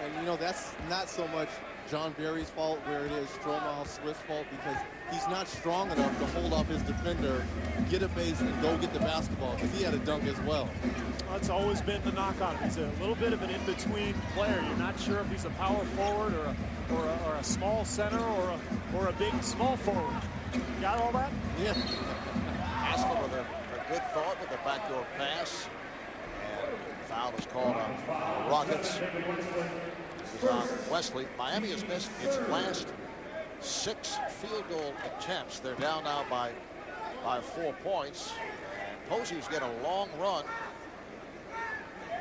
And, you know, that's not so much John Barry's fault where it is Stromae Swift's fault, because he's not strong enough to hold off his defender, get a base, and go get the basketball, because he had a dunk as well. That's always been the knock on him. He's a little bit of an in-between player. You're not sure if he's a power forward or a small center or a big small forward. Got all that? Yeah. Haslem with a good thought with a backdoor pass. And foul is called on the Rockets. This is on Wesley. Miami has missed its last 6 field goal attempts. They're down now by 4 points. And Posey's getting a long run.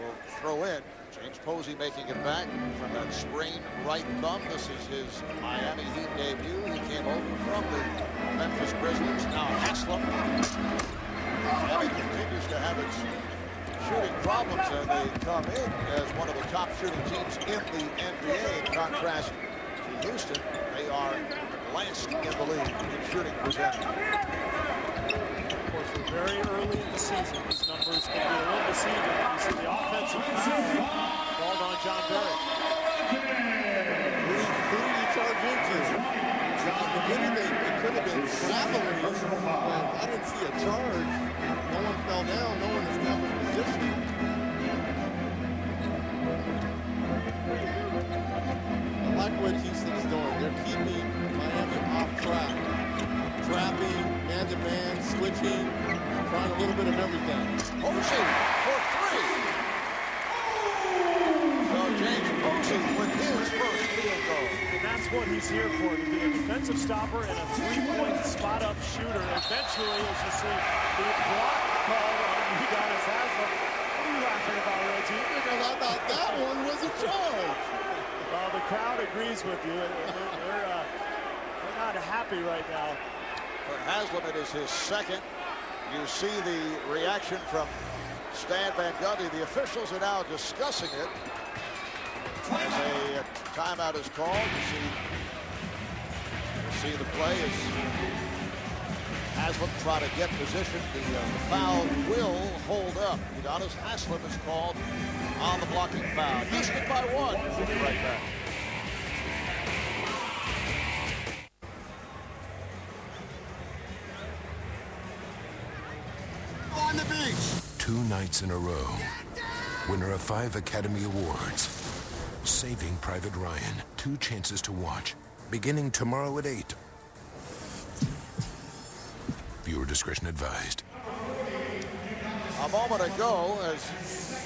Will throw in. James Posey making it back from that sprained right thumb. This is his Miami Heat debut. He came over from the Memphis Grizzlies. Now Haslem. Miami continues to have its shooting problems, and they come in as one of the top shooting teams in the NBA. In contrast to Houston, they are last in the league in shooting percentage. Of course, we're very early in the season. These numbers can be a little deceiving. You see the offensive foul called on John Barry. Who did he charge into? If anything, it could have been traveling, but I didn't see a charge. No one fell down. No one established position. I like what Houston's doing. They're keeping Miami off track. Trapping, man-to-man, switching, trying a little bit of everything. Posey for 3. So James Posey with his first field goal. And that's what he's here for, to be a defensive stopper and a three-point spot-up shooter. Eventually, as you see, the block called on Udonis Haslem. What are you laughing about, Reggie? Because I thought that one was a charge. Well, the crowd agrees with you. They're not happy right now. For Haslem, it is his second. You see the reaction from Stan Van Gundy. The officials are now discussing it as a timeout is called. You see the play as Haslem try to get position. The foul will hold up. Udonis Haslem is called on the blocking foul. Houston by 1. We'll be right back. 2 nights in a row. Winner of 5 Academy Awards. Saving Private Ryan. 2 chances to watch. Beginning tomorrow at 8. Viewer discretion advised. A moment ago, as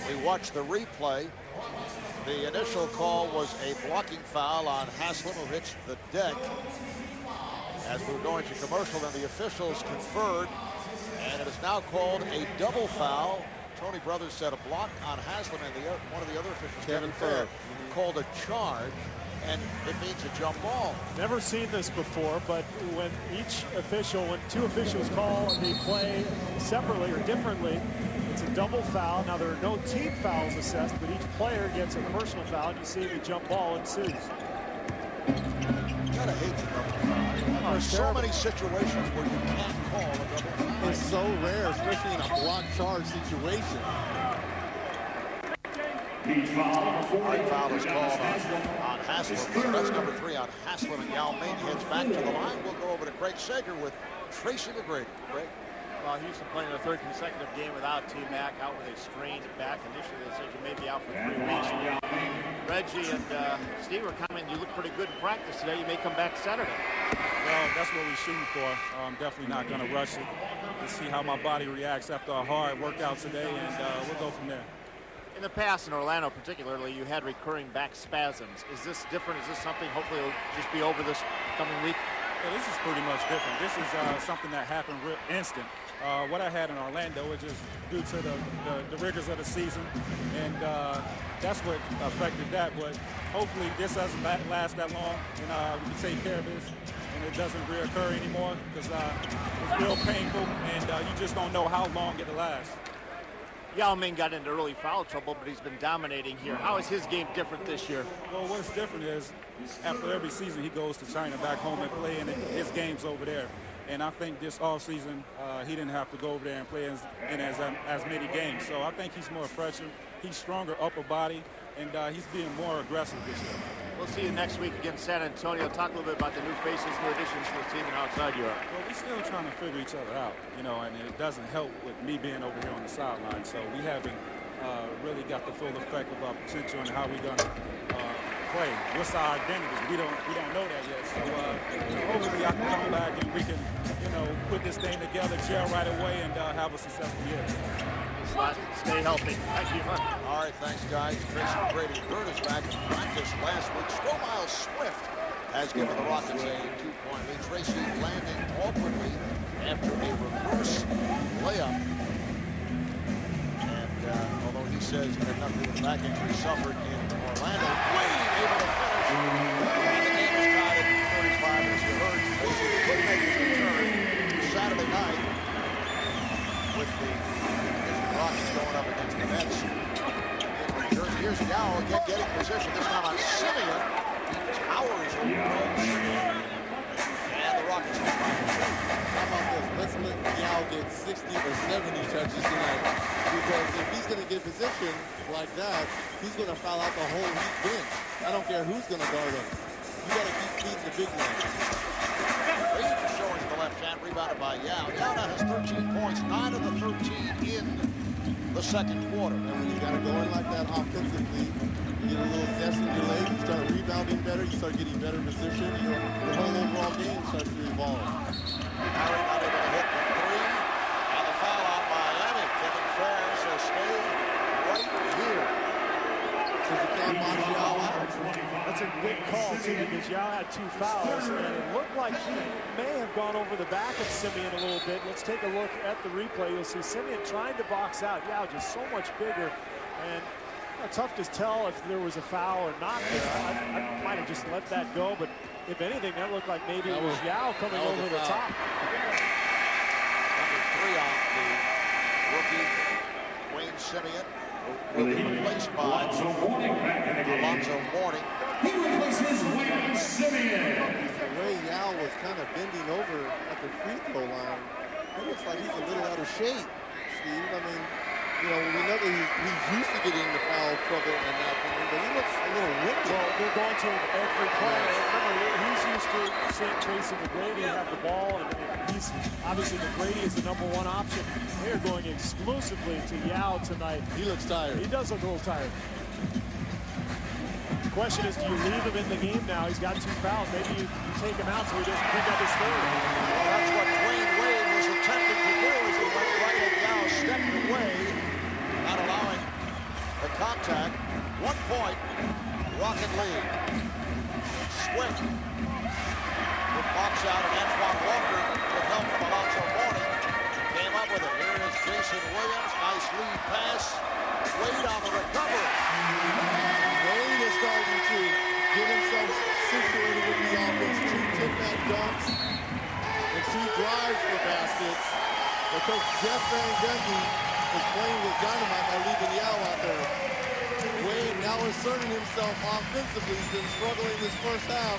we watched the replay, the initial call was a blocking foul on Haslam, who hits the deck. As we were going to commercial, then the officials conferred, and it is now called a double foul. Tony Brothers said a block on Haslam, and one of the other officials, Kevin Fair, called a charge, and it means a jump ball. Never seen this before, but when when 2 officials call the play separately or differently, it's a double foul. Now, there are no team fouls assessed, but each player gets a personal foul, and you see the jump ball ensues. Gotta hate the double foul. There's so many situations where you can't call a double foul. It's so rare, especially in a block charge situation. Right foul is called on Haslam. So that's number 3 on Haslam, and Yao-Ming heads back to the line. We'll go over to Craig Sager with Tracy McGrady. Craig? Well, Houston playing the 3rd consecutive game without T-Mac, out with a sprained back. Initially, they said you may be out for 3 weeks. Reggie and Steve are coming. You look pretty good in practice today. You may come back Saturday. Well, that's what we're shooting for. I'm definitely not going to rush it. To see how my body reacts after a hard workout today, and we'll go from there. In the past, in Orlando particularly, you had recurring back spasms. Is this different? Is this something hopefully will just be over this coming week? Yeah, this is pretty much different. This is something that happened real instant. What I had in Orlando was just due to the rigors of the season, and that's what affected that. But hopefully this doesn't last that long, and we can take care of this, and it doesn't reoccur anymore, because it's real painful, and you just don't know how long it'll last. Yao-Ming got into early foul trouble, but he's been dominating here. How is his game different this year? Well, what's different is after every season he goes to China back home and play, and his game's over there. And I think this offseason he didn't have to go over there and play in as many games. So I think he's more fresher. He's stronger upper body, and he's being more aggressive this year. We'll see you next week against San Antonio. Talk a little bit about the new faces, new additions to the team and outside Europe. Well, we're still trying to figure each other out, and it doesn't help with me being over here on the sideline. So we haven't really got the full effect of our potential and how we're going to play. What's our identity? We don't know that yet. So hopefully I can come back and we can, put this thing together, gel right away, and have a successful year. Stay healthy. Thank you. All right, thanks, guys. Tracy McGrady Bird is back in practice last week. Miles Swift has given the Rockets a 2-point lead. Tracy landing awkwardly after a reverse layup. And although he says he had nothing with the back injury suffered in Orlando, Wade able to finish. And the game is tied at 35, as you heard. Tracy could make his return Saturday night with the Rockets going up against the Nets in New Jersey. Here's Yao again getting position, this time on Simeon. He towers over Rose. And the Rockets come back. How about this? Let's let Yao get 60 or 70 touches tonight. Because if he's going to get position like that, he's going to foul out the whole Heat bench. I don't care who's going to guard him. You got to keep feeding the big man. Reed showing the left hand, rebounded by Yao. Yao now has 13 points, 9 of the 13 in the second quarter. And when you got to go in like that offensively, you get a little zest in your legs, you start rebounding better, you start getting better position, your whole overall game starts to evolve. Harry not able to hit the 3. And the foul on Miami. Kevin Fair says stay right here. So you can't box Yao out. That's a good call, too, because Yao had 2 fouls, and it looked like he may have gone over the back of Simeon a little bit. Let's take a look at the replay. You'll see Simeon trying to box out. Yao just so much bigger, and tough to tell if there was a foul or not there. I might have just let that go, but if anything, that looked like maybe it was Yao coming over the top. Number 3 on the rookie, Wayne Simeon, will be replaced by Alonzo Mourning. He replaces Wayne Simeon. The way Yao was kind of bending over at the free throw line, it looks like he's a little out of shape, Steve. I mean, we know that he's used to getting into foul trouble and that, but he looks a little winded. Well, they're going to him every play. he's used to chasing McGrady, have the ball, and he's obviously McGrady is the #1 option. They are going exclusively to Yao tonight. He looks tired. He does look a little tired. The question is, do you leave him in the game now? He's got 2 fouls. Maybe you take him out so he doesn't pick up his third. Well, that's what Wade was attempting to do as he went right and Yao stepped away, not allowing the contact. 1 point, Rocket lead. Swift with box out, and Antoine Walker with help from Alonzo Mourning came up with it. Here is Jason Williams, nice lead pass. Wade on the recovery. Wade is starting to get himself situated with the offense. 2 tip-back dunks and 2 drives for baskets. But Coach Jeff Van Gundy is playing with dynamite by leaving Yao out there. Wade now asserting himself offensively. He's been struggling this first half.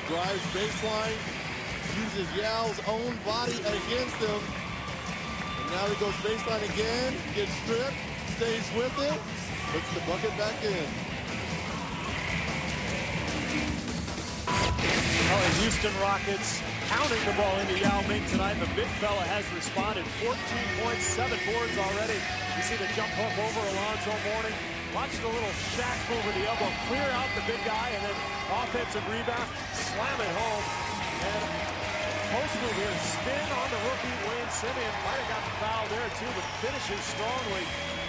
Drives baseline, uses Yao's own body against him. And now he goes baseline again, gets stripped, stays with him, puts the bucket back in. Well, the Houston Rockets pounding the ball into Yao Ming tonight. The big fella has responded. 14 points, 7 boards already. You see the jump hook over Alonzo Mourning. Watch the little shack move with the elbow, clear out the big guy, and then offensive rebound, slam it home. And post move here, spin on the rookie, Wayne Simeon. Might have got the foul there too, but finishes strongly.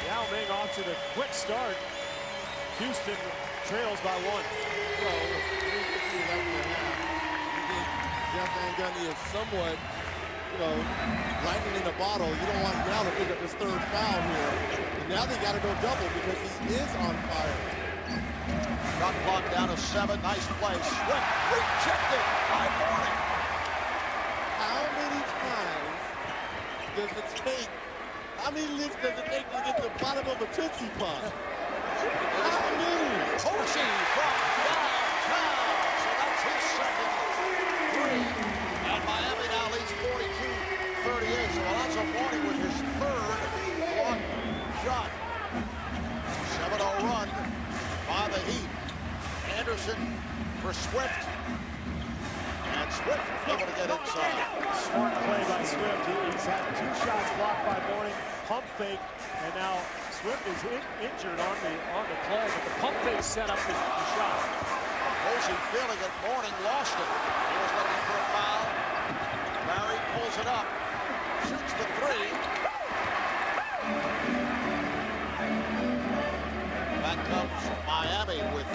Yao Ming off to the quick start. Houston trails by 1. Well, with 3:50 left in the half, you think Jeff Van Gundy is somewhat, lightning in a bottle. You don't want Yao to pick up his 3rd foul here. And now they got to go double because he is on fire. Shot clock down to 7. Nice play. Swift rejected by Mourning. How many times does it take? How many lifts does it take to get to the bottom of a Tootsie Pop? How many? Posey from downtown. So that's his second 3. And Miami now leads 42-38. So Alonzo Mourning with his 3rd block shot. 7-0 run by the Heat. Anderson for Swift. And Swift able to get inside. Smart play by Swift. He's had 2 shots blocked by Mourning. Pump fake, and now Swift is injured on the play, but the pump fake set up the shot. Posey feeling it. Mourning lost it. He was looking for a foul. Barry pulls it up. Shoots the 3. Back comes Miami with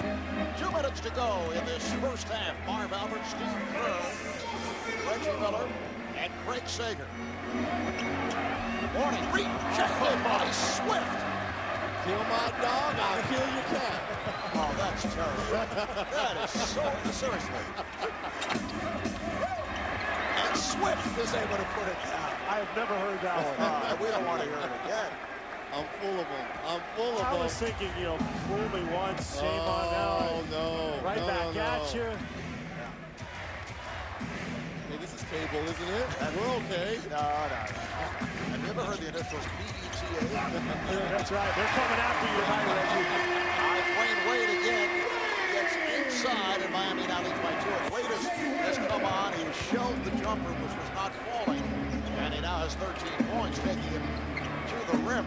2 minutes to go in this first half. Marv Albert, Steve Kerr, Reggie Miller, and Craig Sager. Mourning rejected by Swift. Kill my dog, I'll kill your cat. Oh, that's terrible. That is so, seriously. And Swift is able to put it down. I have never heard that one. We don't want to hear it again. I'm full of them. I'm full of them. I was thinking, fool me once, shame on now. Oh, no. Right back at you. Hey, this is cable, isn't it? We're okay. No. Have you ever heard the initials PETA? That's right. They're coming after you tonight, Reggie. Dwayne Wade again gets inside, and Miami now leads by 2. Wade has come on. He shelled the jumper, which was not falling, and he now has 13 points, taking him to the rim.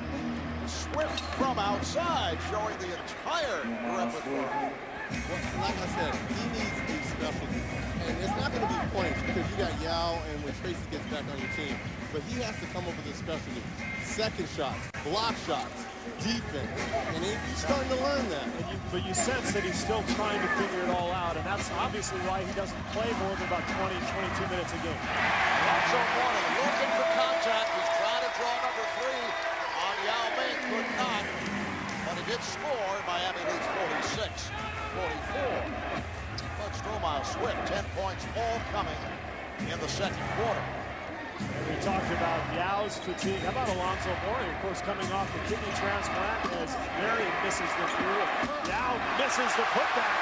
Swift from outside, showing the entire repertoire. Well, like I said, he needs a specialty. And it's not going to be points because you got Yao and when Tracy gets back on your team. But he has to come up with a specialty. Second shots, block shots, defense. And he's starting to learn that. But you sense that he's still trying to figure it all out. And that's obviously why he doesn't play more than about 20, 22 minutes a game. Alonzo Mourning looking for contact. He's trying to draw number 3 on Yao Ming. Could not. But he did score. Miami leads 46-44. But Strohmeyer Swift, 10 points, all coming in the second quarter. And we talked about Yao's fatigue. How about Alonzo Mourning, of course, coming off the kidney transplant as Marion misses the through. Yao misses the putback.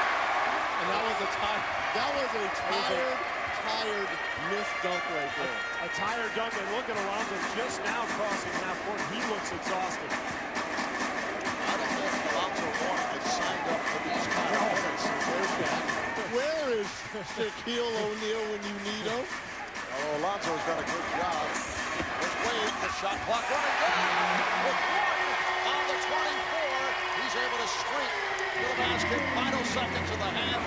And that was a tired missed dunk right there. A tired dunk, and look at Alonzo just now crossing half court. He looks exhausted. I don't think Alonzo Mourning is signed up for these kind of minutes. Where is Shaquille O'Neal when you need him? Oh, Alonso's done a good job. There's Wade, the shot clock running down. With one on the 24, he's able to streak to the basket. Final seconds of the half.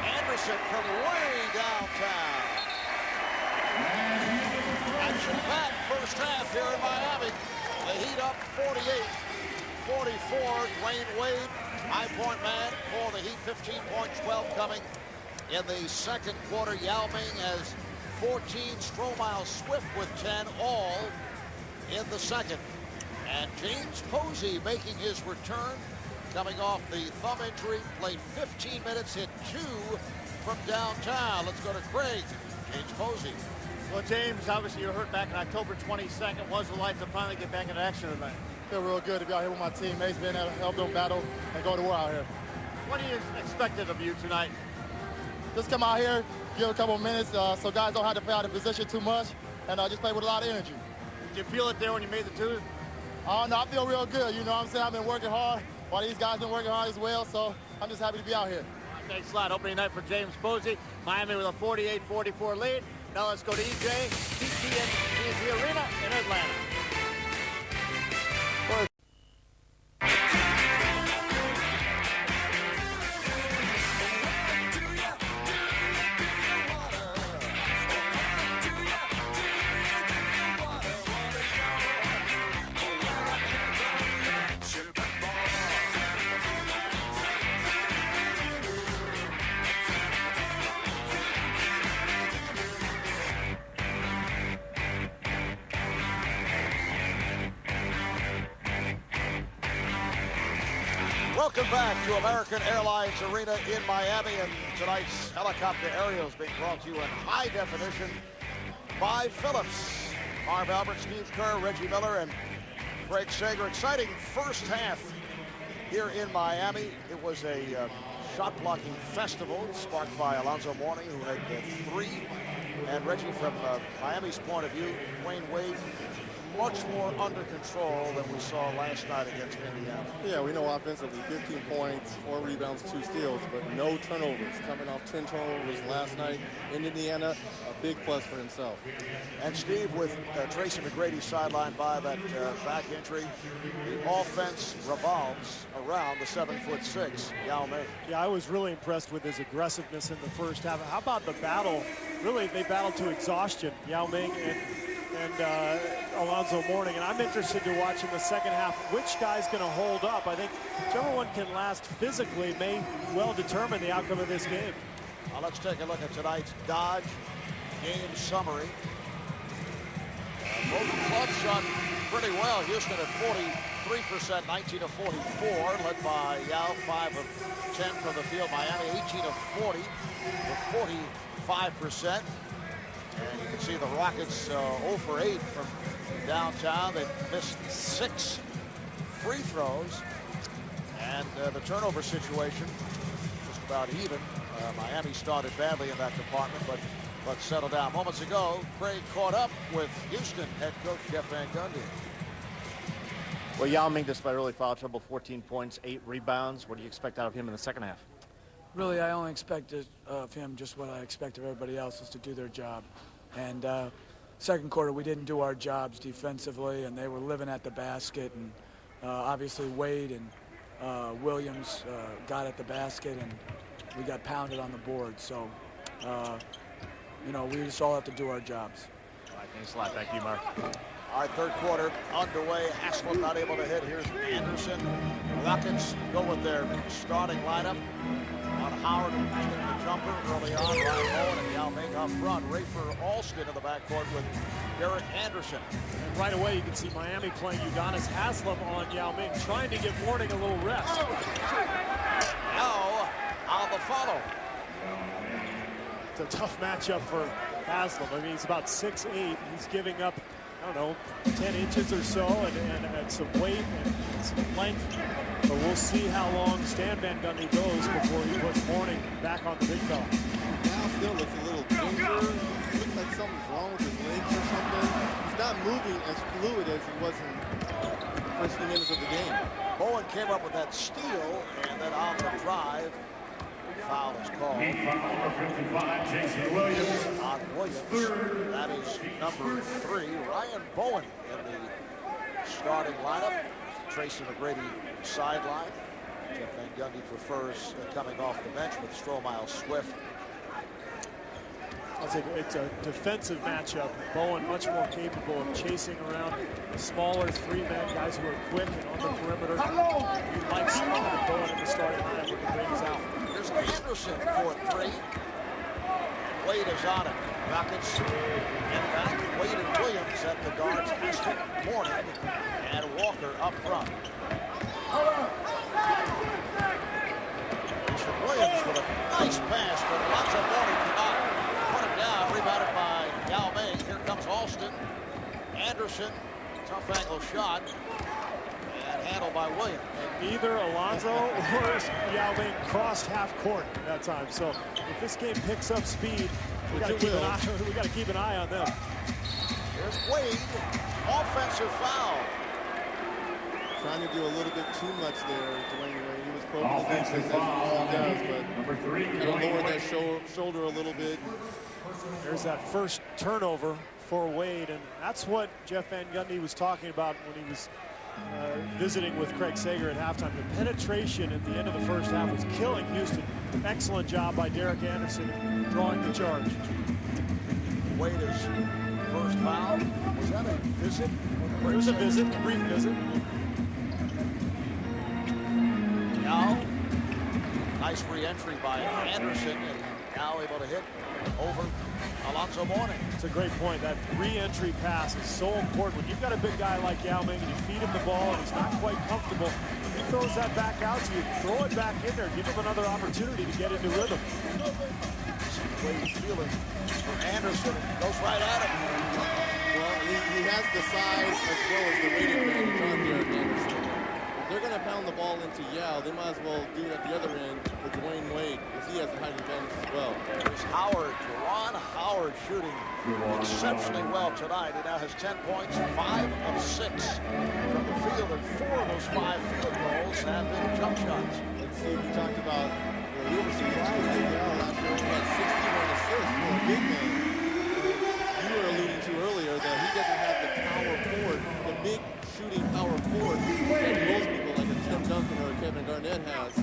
Anderson from way downtown. Action-packed first half here in Miami. The Heat up 48-44. Dwayne Wade, high-point man for the Heat. 15 points, 12 coming in the second quarter. Yao Ming has 14, Stromile Swift with 10, all in the second. And James Posey making his return, coming off the thumb injury, played 15 minutes, hit 2 from downtown. Let's go to Craig. James Posey. Well, James, obviously you're hurt back on October 22nd. What was it like to finally get back into action tonight? Feel real good to be out here with my teammates, being able to help them battle and go to war out here. What do you expected of you tonight? Just come out here, give a couple of minutes so guys don't have to play out of position too much, and just play with a lot of energy. Did you feel it there when you made the two? No, I feel real good. You know what I'm saying? I've been working hard while these guys been working hard as well, so I'm just happy to be out here. Thanks a lot. Opening night for James Posey. Miami with a 48-44 lead. Now let's go to EJ, TNT Arena in Atlanta. Welcome back to American Airlines Arena in Miami, and tonight's helicopter aerial is being brought to you in high definition by Phillips. Marv Albert, Steve Kerr, Reggie Miller, and Craig Sager. Exciting first half here in Miami. It was a shot-blocking festival sparked by Alonzo Mourning, who had 3. And Reggie, from Miami's point of view, Dwayne Wade, much more under control than we saw last night against Indiana. Yeah, we know offensively, 15 points, 4 rebounds, 2 steals, but no turnovers. Coming off 10 turnovers last night in Indiana, a big plus for himself. And Steve, with Tracy McGrady sidelined by that back injury, the offense revolves around the 7'6" Yao Ming. Yeah, I was really impressed with his aggressiveness in the first half. How about the battle? Really, they battled to exhaustion, Yao Ming and Alonzo Mourning, and I'm interested to watch in the second half which guy's going to hold up. I think whichever one can last physically may well determine the outcome of this game. Let's take a look at tonight's Dodge game summary. Both clubs shot pretty well. Houston at 43%, 19 of 44, led by Yao, 5 of 10 from the field. Miami 18 of 40 with 45%. And you can see the Rockets 0 for 8 from downtown. They missed 6 free throws. And the turnover situation just about even. Miami started badly in that department, but settled down. Moments ago, Craig caught up with Houston head coach Jeff Van Gundy. Well, Yao Ming, despite early foul trouble, 14 points, 8 rebounds. What do you expect out of him in the second half? Really, I only expected of him just what I expect of everybody else, is to do their job. And second quarter, we didn't do our jobs defensively, and they were living at the basket. And obviously, Wade and Williams got at the basket, and we got pounded on the board. So, you know, we just all have to do our jobs. All right, thanks a lot. Thank you, Mark. All right, third quarter underway. Haslem not able to hit. Here's Anderson. Rockets go with their starting lineup. On Howard, who took the jumper early on. Ryan Bowen and Yao Ming up front. Rafer Alston in the backcourt with Derek Anderson. And right away, you can see Miami playing Udonis Haslem on Yao Ming, trying to give Mourning a little rest. Now on the follow. It's a tough matchup for Haslem. I mean, he's about 6'8". He's giving up, I don't know, 10 inches or so, and some weight and some length. But we'll see how long Stan Van Gundy goes before he puts Mourning back on the big fella. Now still looks a little ginger. Looks like something's wrong with his legs or something. He's not moving as fluid as he was in the first few minutes of the game. Bowen came up with that steal, and then on the drive Foul is called. Number 55, Jason Williams. On Williams. That is number 3. Ryan Bowen in the starting lineup. Tracy McGrady sideline. Jeff Van Gundy prefers coming off the bench with Strohmeyer Swift. It's a defensive matchup. Bowen much more capable of chasing around smaller 3-man guys who are quick and on the perimeter. He likes Bowen in the starting lineup when he brings out. Here's Anderson for 3. Wade is on it. Rockets and back. Wade and Williams at the guards. Aston, Mourning, and Walker up front. Williams with a nice pass, but Alonzo Mourning cannot put it down. Rebounded by Yao Ming. Here comes Alston. Anderson, tough angle shot, and handled by Williams. And neither Alonzo or Yao Ming crossed half court that time. So if this game picks up speed, we got to keep an eye on them. Here's Wade, offensive foul. Trying to do a little bit too much there, Dwayne Wade. He was probing the defense as he does, but kind of lowered that shoulder a little bit. There's that first turnover for Wade, and that's what Jeff Van Gundy was talking about when he was visiting with Craig Sager at halftime. The penetration at the end of the first half was killing Houston. Excellent job by Derek Anderson drawing the charge. Wade's first foul. Was that a visit? It was a visit, a brief visit. Now, nice re-entry by Anderson, and now able to hit over Alonzo Mourning. It's a great point. That re-entry pass is so important. When you've got a big guy like Yao Ming and you feed him the ball and he's not quite comfortable, he throws that back out to you. Throw it back in there. Give him another opportunity to get into rhythm. Wade's feeling for Anderson. Goes right at him. Well, he has the size as well as the weight advantage on Derek Anderson. If they're going to pound the ball into Yao, they might as well do it at the other end with Dwayne Wade, because he has the height advantage as well. There's Howard, Juwan Howard shooting exceptionally well tonight. He now has 10 points, 5 of 6 from the field, and 4 of those 5 field goals have been jump shots. Let's see, we talked about, we were surprised that Yao last year had 61 assists for a big man. You were alluding to earlier that he doesn't have the power forward, the big shooting power forward that most people like a Tim Duncan or a Kevin Garnett has,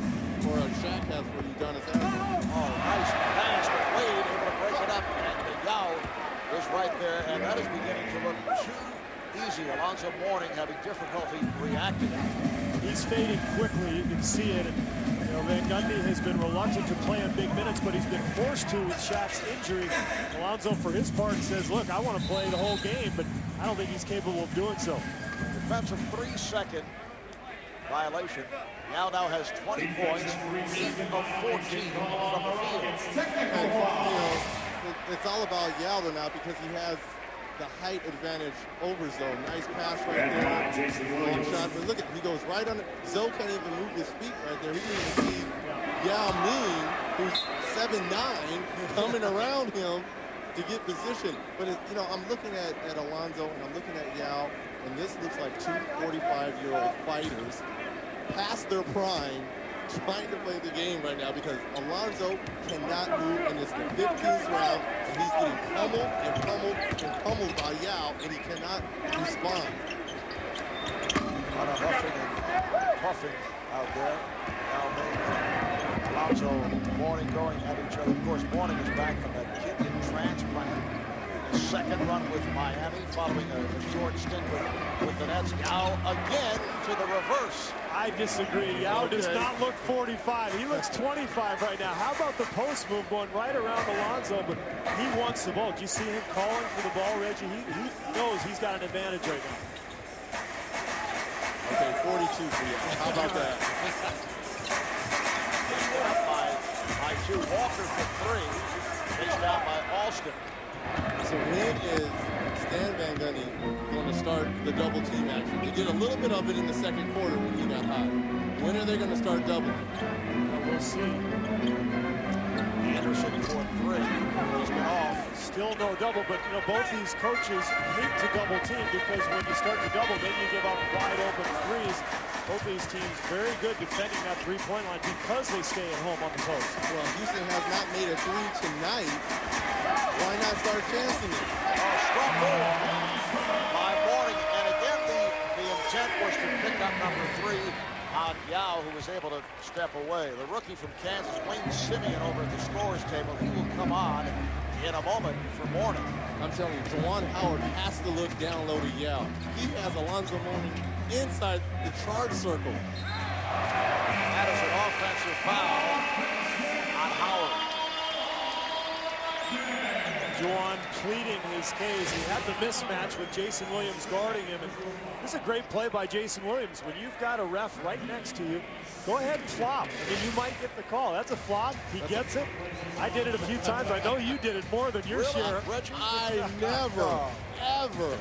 or a Shaq has for Udonis Haslem. Oh, nice pass, but Wade able to break it up, and Yao is right there, and that is beginning to look too easy. Alonzo Mourning having difficulty reacting. He's fading quickly, you can see it. And, you know, Van Gundy has been reluctant to play in big minutes, but he's been forced to with Shaq's injury. Alonzo, for his part, says, look, I want to play the whole game, but I don't think he's capable of doing so. Defensive 3-second violation. Yao now has 20 points, 8 of 14 from the field. And, you know, it's all about Yao now because he has the height advantage over Zoe. Nice pass right there. Long shot, but look at, he goes right on it. Zoe can't even move his feet right there. He can even see Yao Ming, who's 7'9", coming around him to get position. But it, you know, I'm looking at Alonzo and I'm looking at Yao, and this looks like 2 45-year-old fighters past their prime, trying to play the game right now because Alonzo cannot move, and it's the 15th round, and he's getting pummeled and pummeled and pummeled by Yao, and he cannot respond. A lot of huffing and puffing out there. Alonzo and Mourning going at each other. Of course, Mourning is back from that kidney transplant. His second run with Miami, following a short stint with the Nets. Yao again to the reverse. I disagree. Yao does not look 45. He looks 25 right now. How about the post move going right around Alonzo? But he wants the ball. Do you see him calling for the ball, Reggie? He knows he's got an advantage right now. Okay, 42 for you. How about that? Up by 2. Walker for 3. Chased out by Alston. So when is Stan Van Gundy going to start the double team action? They did a little bit of it in the second quarter when he got hot. When are they going to start doubling? We'll see. Anderson for 3. He's been off. Still no double, but you know both these coaches hate to double team because when you start to double, then you give up wide open threes. Both these teams very good defending that three-point line because they stay at home on the post. Well, Houston has not made a three tonight. Why not start chancing it? Strong move by Mourning. And again, the intent was to pick up number 3 on Yao, who was able to step away. The rookie from Kansas, Wayne Simeon, over at the scorer's table. He will come on in a moment for Mourning. I'm telling you, Juwan Howard has to look down low to Yao. He has Alonzo Mourning inside the charge circle. That is an offensive foul on Howard. Juwan pleading his case. He had the mismatch with Jason Williams guarding him. And this is a great play by Jason Williams. When you've got a ref right next to you, go ahead and flop. I mean, you might get the call. That's a flop. He gets it. I did it a few times. I know you did it more than your share. I never, ever.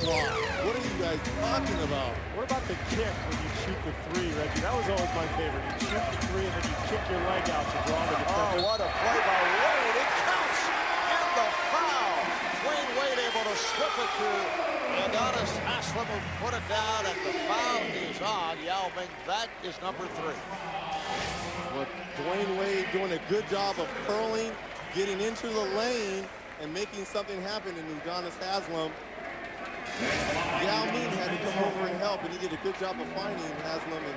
What are you guys talking about? What about the kick when you shoot the 3, Reggie? That was always my favorite. You shoot the 3 and then you kick your leg out to draw the defender. Oh, what a play by Wade. It counts. And the foul. Wade able to slip it to Adonis Haslam, who put it down, and the foul is on Yao Ming. That is number 3. Well, Dwayne Wade doing a good job of curling, getting into the lane, and making something happen in Adonis Haslam. Yao Ming had to come over and help, and he did a good job of finding Haslam and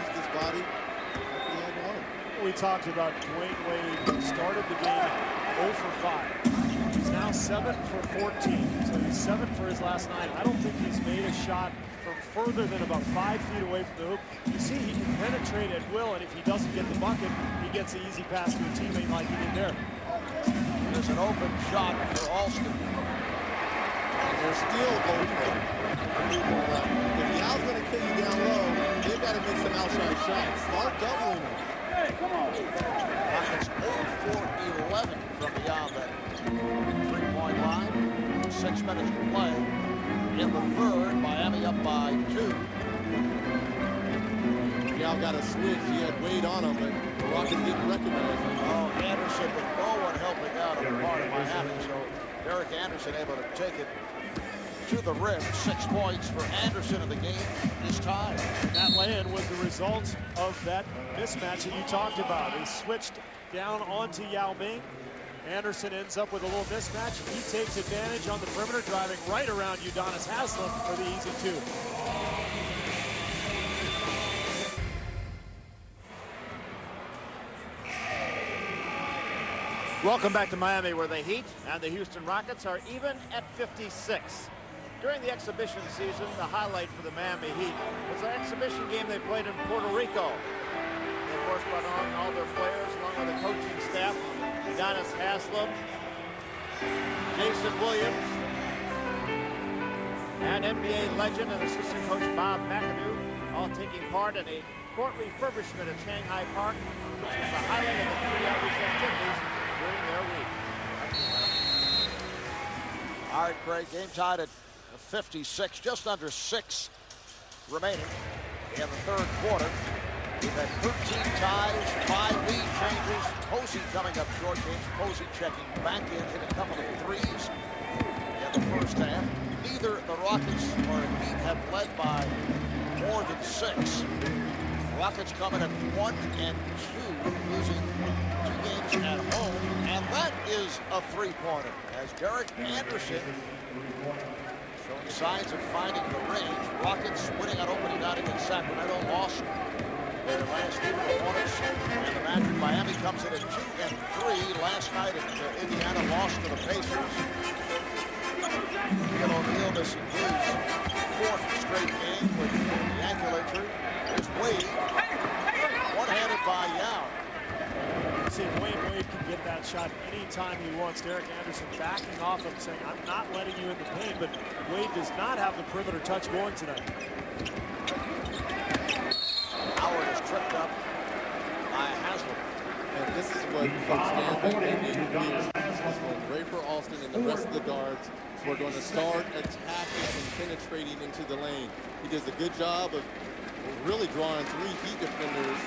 used his body like he had won. We talked about Dwayne Wade started the game 0 for 5. He's now 7 for 14, so he's 7 for his last 9. I don't think he's made a shot from further than about 5 feet away from the hoop. You see, he can penetrate at will, and if he doesn't get the bucket, he gets the easy pass to a teammate like he did there. There's an open shot for Alston. They're still open. If Yao's going to kick you down low, they've got to make some outside shots. Start doubling them. Hey, come on. Rockets 0 for 11 from beyond that three-point line. 6 minutes to play in the third. Miami up by 2. Yao got a switch. He had Wade on him, but the Rockets didn't recognize him. Oh, Anderson with no one helping out on the part of Miami. So Derek Anderson able to take it to the rim. 6 points for Anderson, and the game is tied. That lay-in was the result of that mismatch that you talked about. He switched down onto Yao Ming. Anderson ends up with a little mismatch. He takes advantage on the perimeter, driving right around Udonis Haslam for the easy 2. Welcome back to Miami, where the Heat and the Houston Rockets are even at 56. During the exhibition season, the highlight for the Miami Heat was an exhibition game they played in Puerto Rico. They, of course, brought on all their players, along with the coaching staff, Udonis Haslam, Jason Williams, and NBA legend and assistant coach Bob McAdoo, all taking part in a court refurbishment at Shanghai Park, which was the highlight of the 3 hours activities during their week. All right, Craig, game tied at 56, just under 6 remaining in the third quarter. We've had 13 ties, 5 lead changes. Posey coming up short. James Posey checking back in, hit a couple of threes in the first half. Neither the Rockets or Heat have led by more than 6. Rockets coming at 1 and 2, losing 2 games at home, and that is a 3-pointer as Derek Anderson showing signs of finding the range. Rockets winning on opening night against Sacramento, lost their last 2 opponents, and the Magic Miami comes in at 2 and 3. Last night Indiana lost to the Pacers. Bill O'Neal missing his 4th straight game with the ankle injury. There's Wade, one-handed by Yao. See, Wade can get that shot anytime he wants. Derek Anderson backing off him, saying, I'm not letting you in the paint, but Wade does not have the perimeter touch going tonight. Howard is tripped up by Haslam. And this is what Coach Stanford and the Ray for Alston and the rest of the guards were going to start attacking and penetrating into the lane. He does a good job of really drawing 3 Heat defenders.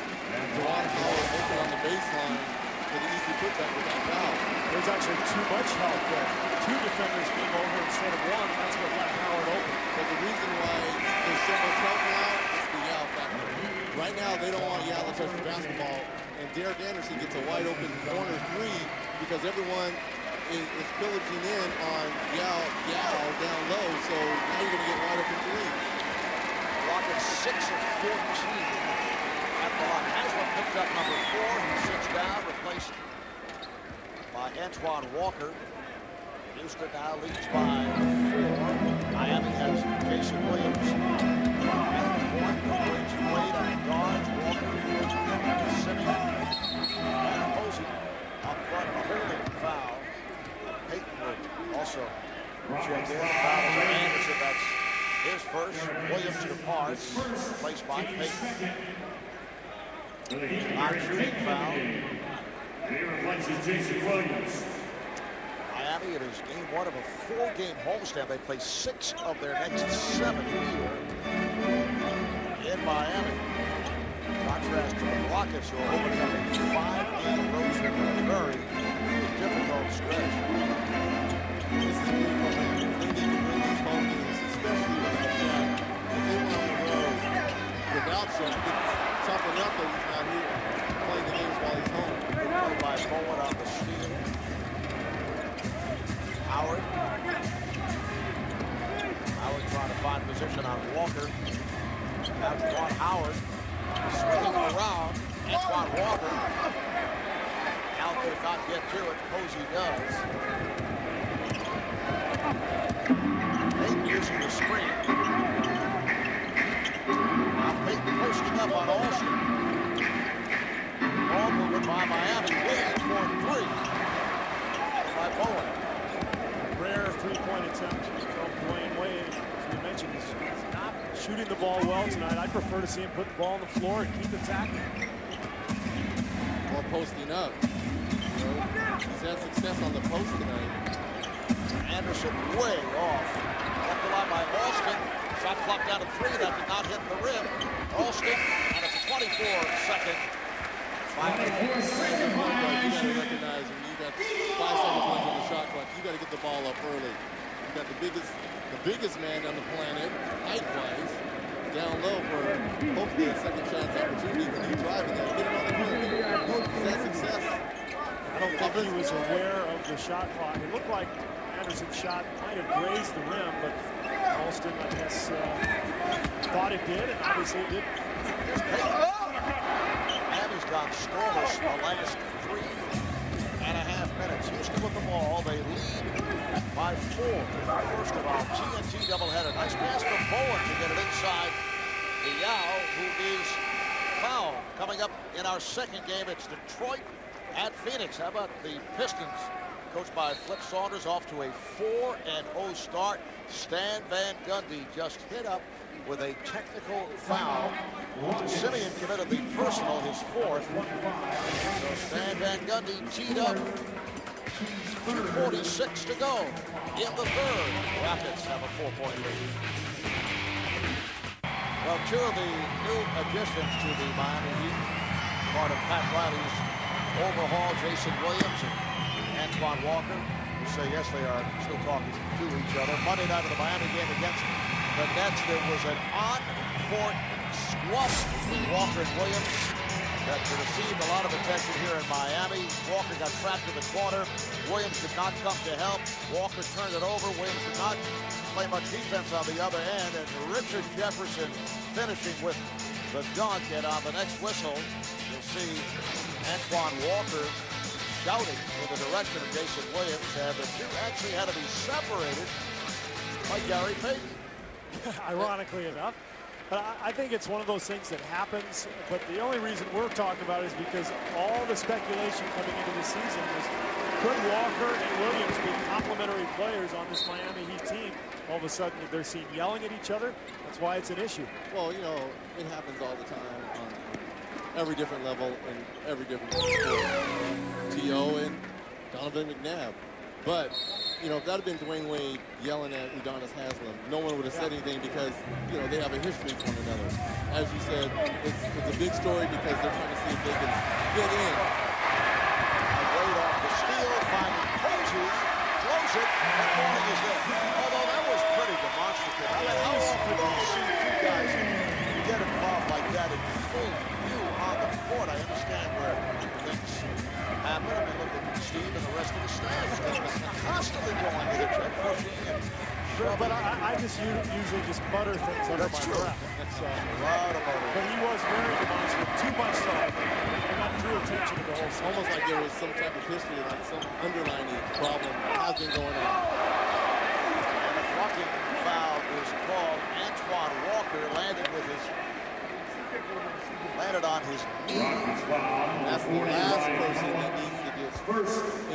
Juwan Howard open on the baseline for the easy putback without foul. There's actually too much help there. 2 defenders came over instead of 1. That's what left Howard open. But the reason why there's so much help now is the Yao Right now, they don't want Yao to touch the basketball, and Derek Anderson gets a wide open corner three because everyone is pillaging in on Yao down low, so now you're going to get wide open three. Rockets 6 of 14 at the line. Haslam picked up number 4. He sits down, replaced by Antoine Walker. Houston now leads by 4. Miami has Jason Williams at the point. Wade on the guards. Walker, Simeon, and Posey up front. A holding foul. Peyton would also check in. Foul on Anderson. That's his first. Williams departs, replaced by Peyton. Non-shooting foul. He replaces Jason Williams. Miami, it is game 1 of a 4-game homestand. They play 6 of their next 7 here in Miami. Contrast to the Rockets, who are overcoming 5-game road trip in a very difficult stretch. This is really fun. They need to win these home games, especially without Shaq. If they went on the road without Shaq, it's something up that he's not here playing the games while he's home. Play by Bowen on the steal. Howard trying to find position on Walker. Now Juwan Howard swinging around. Antoine Walker. Al could not get to it. Posey does. Peyton using the screen. Now Peyton posting up on Alston. Ball moving by Miami. Waiting for 3. By Bowen. Rare three-point attempt from Dwayne Wade. As we mentioned, he's not shooting the ball well tonight. I'd prefer to see him put the ball on the floor and keep attacking. Or posting up. You know, he's had success on the post tonight. Anderson way off. Left the line by Alston. Shot clock down to 3. That did not hit the rim. Alston, and it's a 24-second. You got to recognize when you got 5 seconds left on the shot clock, you got to get the ball up early. You got the biggest man on the planet, height-wise, down low for hopefully a second chance opportunity when you drive in there. Get it on the rim. Is that success? I don't think he was aware of the shot clock. It looked like Anderson's shot might have grazed the rim, but Alston, I guess, thought it did, and obviously it didn't. Miami's gone scoreless the last 3.5 minutes. Houston with the ball. They lead by 4. First of all, TNT doubleheader. Nice pass from Bowen to get it inside the Yao, who is fouled. Coming up in our second game, it's Detroit at Phoenix. How about the Pistons, coached by Flip Saunders, off to a 4-0 start. Stan Van Gundy just hit up with a technical foul. Simeon committed the personal, his 4th. So Stan Van Gundy teed up. 2:46 to go in the 3rd. Rockets have a 4-point lead. Well, 2 of the new additions to the Miami Heat, part of Pat Riley's overhaul, Jason Williams and Antoine Walker, who say yes, they are still talking to each other. Monday night of the Miami game against the Nets, there was an on-court squash between Walker and Williams that received a lot of attention here in Miami. Walker got trapped in the corner. Williams did not come to help. Walker turned it over. Williams did not play much defense on the other end. And Richard Jefferson finishing with the dunk. And on the next whistle, you'll see Antoine Walker shouting in the direction of Jason Williams. And the two actually had to be separated by Gary Payton. Ironically enough. But I think it's one of those things that happens, but the only reason we're talking about it is because all the speculation coming into the season was, could Walker and Williams be complementary players on this Miami Heat team? All of a sudden, they're seen yelling at each other. That's why it's an issue. Well, you know, it happens all the time on every different level and every different sport. T.O. and Donovan McNabb. But, you know, if that had been Dwayne Wade yelling at Udonis Haslem, no one would have said anything because, you know, they have a history with one another. As you said, it's a big story because they're trying to see if they can get in. Wade off the steal, finding Posey, throws it, and Mourning is there. Although that was pretty demonstrative. I mean, how often do you see two guys get involved like that in full view on the court. I understand where things happen. I mean, look at Steve and the rest of the staff. They're constantly going with each other, pushing and shoving. But I just usually just butter things under my breath. So, but he was very demonstrative. Too much so. And that drew attention to the whole scene. Almost like there was some type of history, like some underlining problem that has been going on. And a blocking foul is called. Antoine Walker landed on his knee. That's the last person that needs to get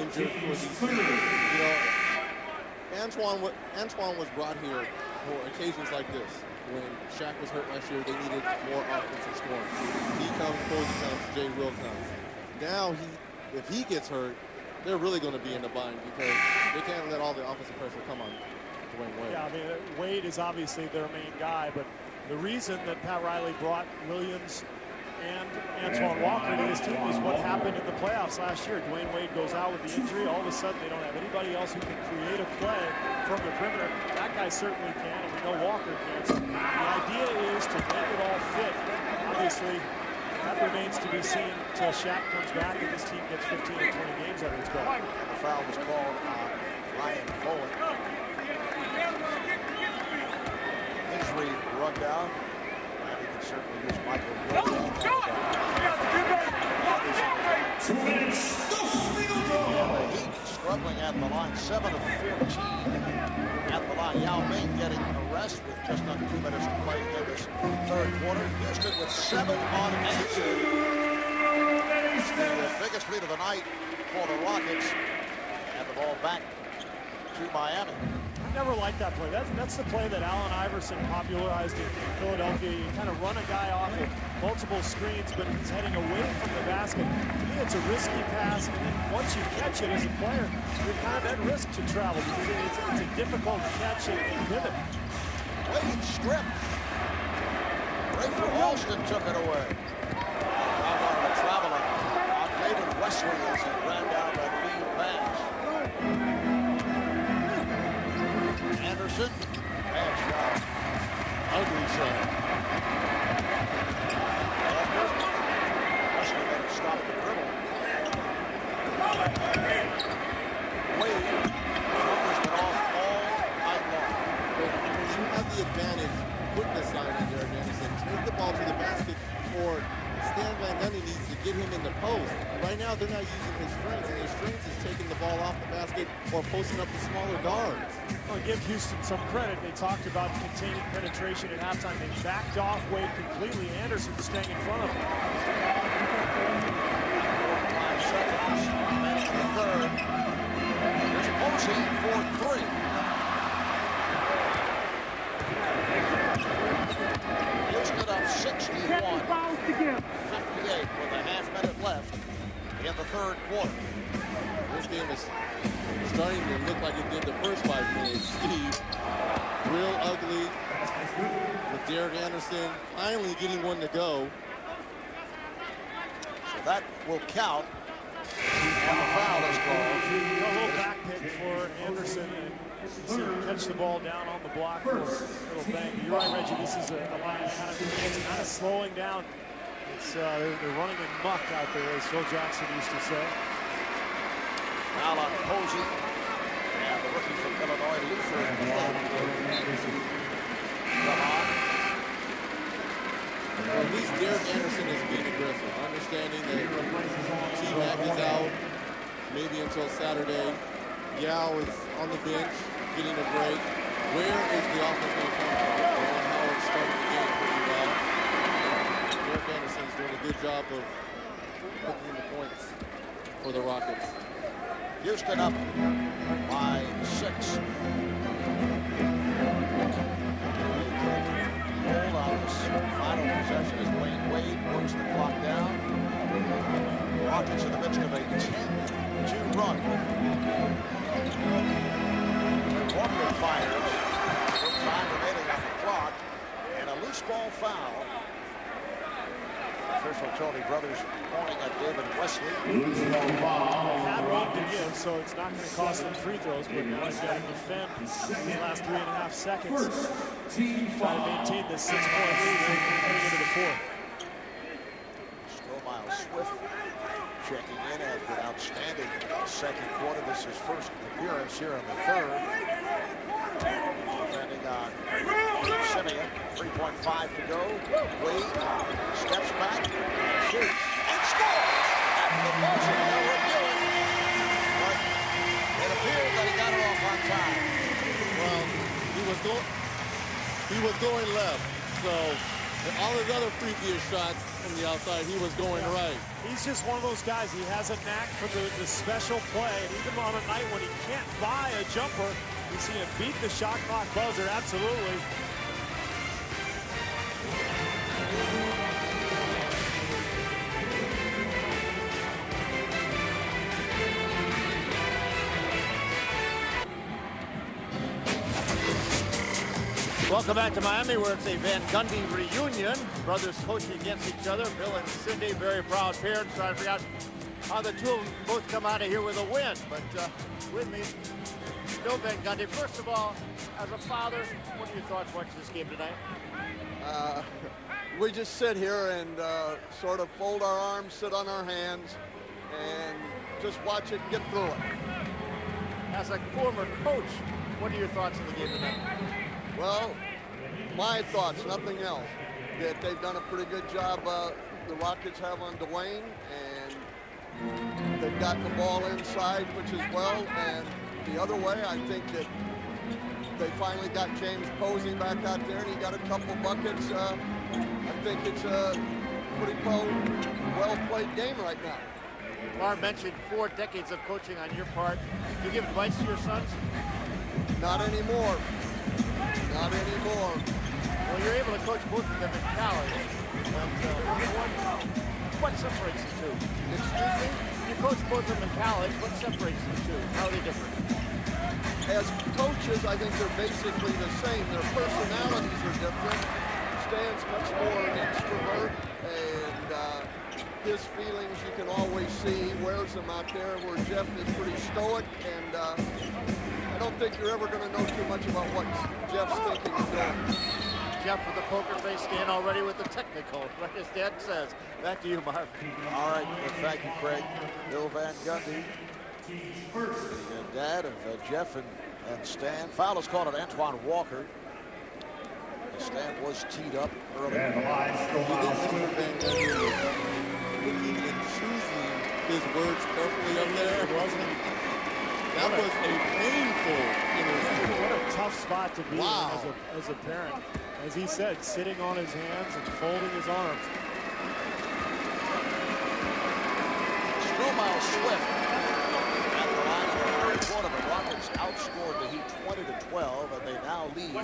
injured for these seasons. You know, Antoine was brought here for occasions like this. When Shaq was hurt last year, they needed more offensive scoring. He comes, Posey comes, Jay Will comes. Now, if he gets hurt, they're really going to be in the bind because they can't let all the offensive pressure come on Dwayne Wade. Yeah, I mean, Wade is obviously their main guy, but the reason that Pat Riley brought Williams and Antoine Walker to his team was what happened in the playoffs last year. Dwayne Wade goes out with the injury. All of a sudden, they don't have anybody else who can create a play from the perimeter. That guy certainly can, and we know Walker can. So the idea is to make it all fit. Obviously, that remains to be seen until Shaq comes back and this team gets 15 or 20 games under its belt. The foul was called on Ryan Bowen. Injury rundown. And he can certainly use Michael Jordan. 2 minutes. The Heat struggling at the line, 7 of 14 at the line. Yao Ming getting a rest with just under 2 minutes to play in this third quarter. Houston with 7 unanswered. It's the biggest lead of the night for the Rockets. And the ball back to Miami. I never liked that play. That's the play that Allen Iverson popularized in Philadelphia. You kind of run a guy off of multiple screens, but he's heading away from the basket. To me, it's a risky pass, and then once you catch it as a player, you're kind of at risk to travel because it's a difficult catch and pivot. Wade stripped. Rayford Alston took it away. Now on the traveling on David Wesley as he ran down that lead pass. Anderson, bad shot. Ugly shot. Wesley let him stop the dribble. Wade, numbers been off all night long. You have the advantage, quickness line on Derek Anderson. Take the ball to the basket, or Stan Van Gundy needs to get him in the post. Right now, they're not using his strengths, and his strengths is taking the ball off the basket or posting up the smaller guards. I'll give Houston some credit. They talked about containing penetration at halftime. They backed off Wade completely. Anderson staying in front of him. 5 seconds remaining in the third. Here's Posey for 3. Houston up 61-58 with a half-minute left in the third quarter. This game is starting to look like it did the first 5 minutes, Steve. Real ugly with Derek Anderson finally getting one to go. So that will count when the foul is called. A little back pick for Anderson, and see him catch the ball down on the block for a little bang. You're right, Reggie. This is a line it's kind of slowing down. It's they're running in muck out there, as Phil Jackson used to say. Foul on Posey and the rookie from Illinois, Luther. Come on. Well, at least Derek Anderson is being aggressive, understanding that T-Mac is out maybe until Saturday. Yao is on the bench, getting a break. Where is the offense going to come from? Owen Howard started the game pretty well. Derek Anderson is doing a good job of putting in the points for the Rockets. Houston up by 6. Hold on this final possession as Wade works the clock down. Rockets in the midst of a 10-2 run. Walker fires with time remaining on the clock and a loose ball foul. Official Tony Brothers pointing at David Wesley. They had one to give, so it's not going to cost them free throws, but now they've got to defend in the last 3.5 seconds. Try to maintain this 6-point lead heading into the fourth. second quarter. This is his first appearance here in the third. Defending on Simeon. 3.5 to go. Wade steps back, shoots, and scores! At the buzzer, they'll review it. But it appeared that he got it off on time. Well, he was going left, so all his other previous shots from the outside, he was going right. He's just one of those guys. He has a knack for the special play. And even on a night when he can't buy a jumper, you see him beat the shot clock buzzer, absolutely. Welcome back to Miami, where it's a Van Gundy reunion. Brothers coaching against each other. Bill and Cindy, very proud parents, trying to figure out how the two of them both come out of here with a win. But with me, Bill Van Gundy. First of all, as a father, what are your thoughts watching this game tonight? We just sit here and sort of fold our arms, sit on our hands, and just watch it and get through it. As a former coach, what are your thoughts on the game tonight? Well, my thoughts, nothing else. That they've done a pretty good job, the Rockets have on Dwayne, and they've got the ball inside, which is well, and the other way, I think that they finally got James Posey back out there, and he got a couple buckets. I think it's a pretty well-played game right now. Marv mentioned 4 decades of coaching on your part. Do you give advice to your sons? Not anymore. Not anymore. Well, you're able to coach both of them in college. But what separates the two? Excuse me? You coach both of them in college. What separates the two? How are they different? As coaches, I think they're basically the same. Their personalities are different. Stan's much more an extrovert, and his feelings you can always see. He wears them out there, where Jeff is pretty stoic, and I don't think you're ever going to know too much about what Jeff's thinking and doing. Jeff with the poker face, Stan already with the technical, right as Dad says. Back to you, Marv. All right, well, thank you, Craig. Bill Van Gundy, the dad of Jeff and Stan. Foul is called on Antoine Walker. Stan was teed up early. And the line still Looking and choosing his words carefully up there, wasn't it? That was a painful interview. What a tough spot to be Wow. in as a parent. As he said, sitting on his hands and folding his arms. Stromile Swift at the line of the third quarter. The Rockets outscored the Heat 20-12, and they now lead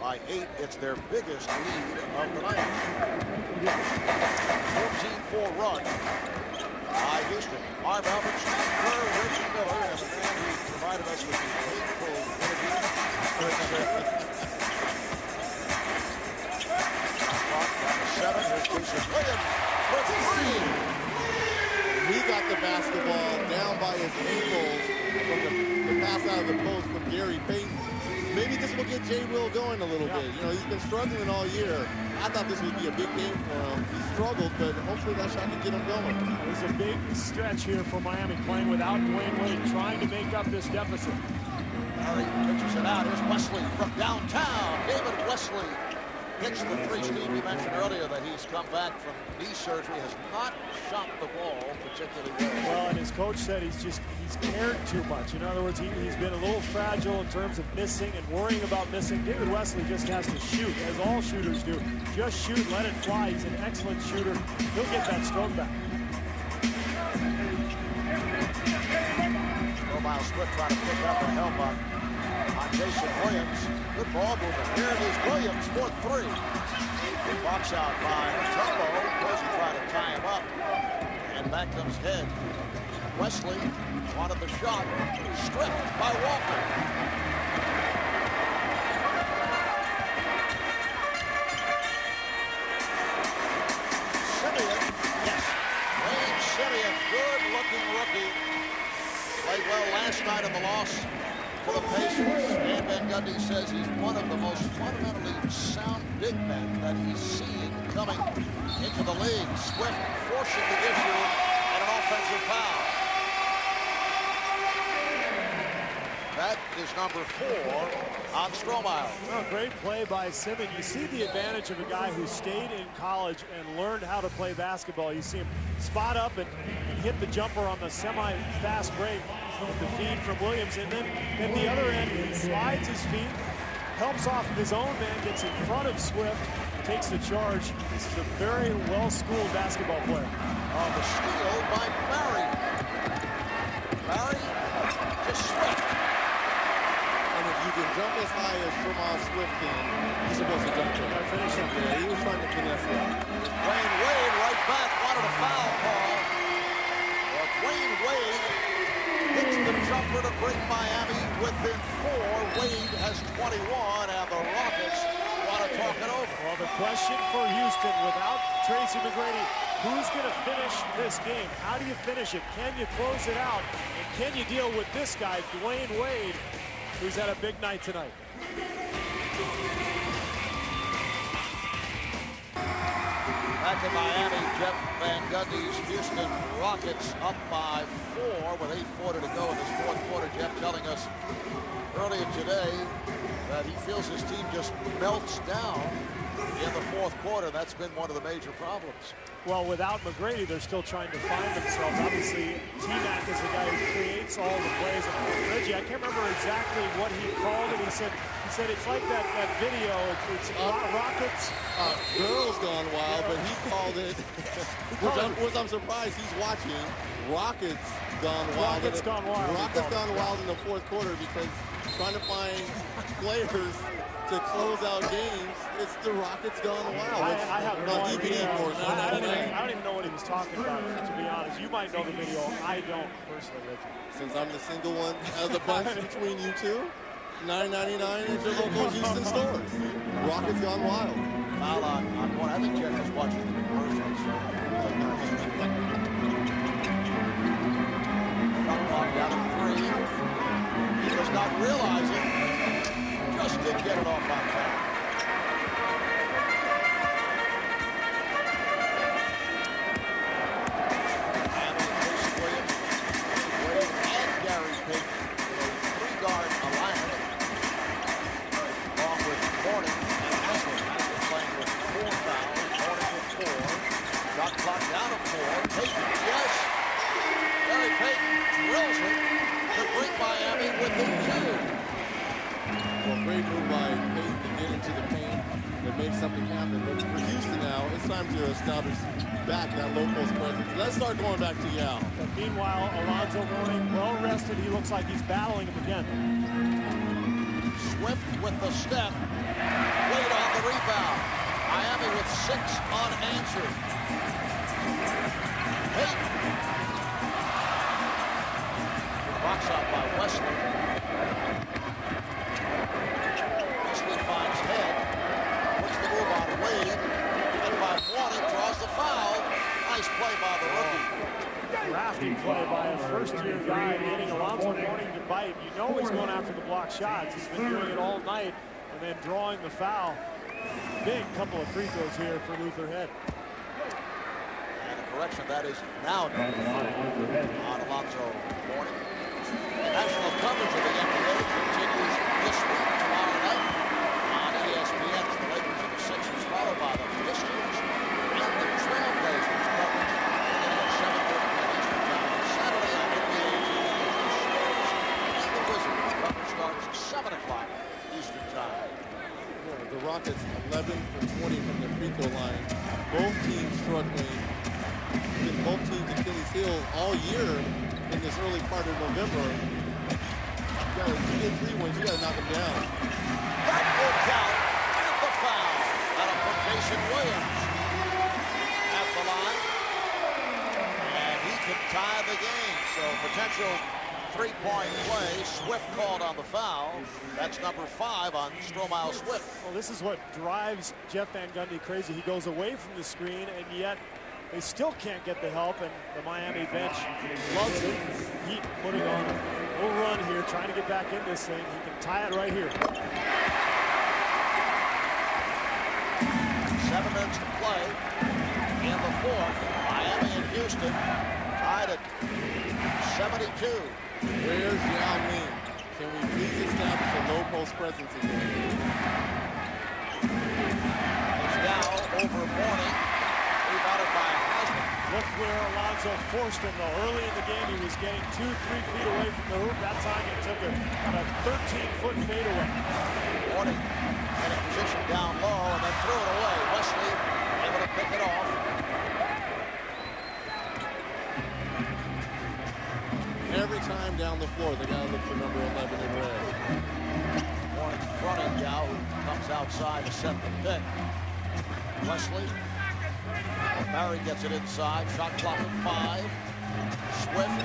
by 8. It's their biggest lead of the night. 14-4 run by Houston. Marv Alberts, Reggie Miller, and the man who provided us with the painful interview. 7, here's Jason Williams for 3. He got the basketball down by his ankles from the pass out of the post from Gary Payton. Maybe this will get Jay Will going a little bit. You know, he's been struggling all year. I thought this would be a big game for him. He struggled, but hopefully that shot can get him going. It was a big stretch here for Miami, playing without Dwayne Wade, trying to make up this deficit. Murray pitches it out. Here's Wesley from downtown. David Wesley hits the 3. Steve, you mentioned earlier that he's come back from knee surgery, has not shot the ball particularly well. Well, and his coach said he's cared too much. In other words, he's been a little fragile in terms of missing and worrying about missing. David Wesley just has to shoot, as all shooters do. Just shoot, let it fly. He's an excellent shooter. He'll get that stroke back. Stromile Swift trying to pick up and help on Jason Williams. Good ball movement. Here it is, Williams for 3. Good box out by Turbo. Posey trying to tie him up. And back comes Head. Wesley wanted the shot. Stripped by Walker. Simeon. Yes. Wayne Simeon. Good-looking rookie. Played well last night in the loss for the Pacers. And Van Gundy says he's one of the most fundamentally sound big men that he's seen coming into the league. Swift forcing the issue and an offensive foul. That is number 4 on Strohmeyer. Oh, great play by Simmons. You see the advantage of a guy who stayed in college and learned how to play basketball. You see him spot up and hit the jumper on the semi-fast break with the feed from Williams. And then at the other end, he slides his feet, helps off of his own man, gets in front of Swift, takes the charge. This is a very well-schooled basketball player. On the steal by Barry. Barry to Swift. And if you can jump as high as Jamal Swift can, you're supposed to jump there. Finish him. Yeah, he was trying to finesse that. Wayne Wade right back, wanted a foul call. But Wayne Wade hits the jumper to bring Miami within 4. Wade has 21, and the Rockets want to talk it over. Well, the question for Houston, without Tracy McGrady, who's going to finish this game? How do you finish it? Can you close it out? And can you deal with this guy, Dwayne Wade, who's had a big night tonight? Back in Miami, Jeff Van Gundy's Houston Rockets up by 4 with 8:40 to go in this fourth quarter. Jeff telling us earlier today that he feels his team just melts down in the fourth quarter. That's been one of the major problems. Well, without McGrady, they're still trying to find themselves. Obviously, T-Mac is the guy who creates all the plays. And Reggie, I can't remember exactly what he called it. He said it's like that video. It's Rockets. Girls Gone Wild, but he called it, which I'm surprised he's watching, Rockets Gone Wild. Rockets Gone Wild. Rockets Gone Wild in the fourth quarter because trying to find players to close out games, it's the Rockets Gone Wild. I have no idea. I don't even know what he was talking about, to be honest. You might know the video. I don't personally, Reggie. Since I'm the single one as a bunch between you two, $9.99 at your local Houston stores. Rockets Gone Wild. Foul on one. I think Jeff is watching the commercials. Shot clock down to 3. He does not realize it. Just didn't get it off on time. And Jason Williams, Wade, and Gary Payton with a 3-guard alliance, along with Mourning and Haslett. Haslett playing with 4 fouls, Mourning with 4. Shot clock down to 4. Payton, yes. Gary Payton drills it to bring Miami within 2. Well, great move by Payton to get into the paint and make something happen. But for Houston now, it's time to establish back that low post presence. Let's start going back to Yao. But meanwhile, Alonzo Mourning, well rested. He looks like he's battling him again. Swift with the step. Wade on the rebound. Miami with 6 unanswered. Payton. Box out by Wesley. Finds head, puts the move on Wade, and by Mourning draws the foul. Nice play by the rookie. Crafty play by a first-year guy, getting Alonzo Mourning to bite. You know he's going after the block shots. He's been doing it all night, and then drawing the foul. Big couple of free throws here for Luther Head. And a correction, that is now number 5 on Alonzo Mourning. National coverage of the NBA continues this week, tomorrow night. ESPN, the Lakers and the Sixers, followed by the Pistons and the Trailblazers. Coverage beginning at 7:30 Eastern Time on Saturday on NBA TV. The Spurs and the Wizards. Coverage starts 7 o'clock Eastern Time. Yeah, the Rockets 11 for 20 from the free throw line. Both teams struggling. Both teams Achilles heel all year in this early part of November. You get 3 wins, you got to knock them down. That will count. And the foul. That'll put Jason Williams at the line. And he can tie the game. So potential 3-point play. Swift called on the foul. That's number 5 on Strohmeyer Swift. Well, this is what drives Jeff Van Gundy crazy. He goes away from the screen, and yet they still can't get the help, and the Miami bench loves it. Heat putting on a little run here, trying to get back in this thing. He can tie it right here. 7 minutes to play in the fourth. Miami and Houston tied at 72. Where's Yao Ming? Can we post presence again. It's Yao over Mourning. Rebounded by Haslam. Look where Alonzo forced him, though. Early in the game, he was getting 2-3 feet away from the hoop. That time, he took about a 13-foot fadeaway. Mourning had a position down low and then threw it away. Wesley able to pick it off. Every time down the floor, they got to look for number 11 in red. Mourning fronting Yao, who comes outside to set the pick. Wesley. Barry gets it inside. Shot clock at 5. Swift.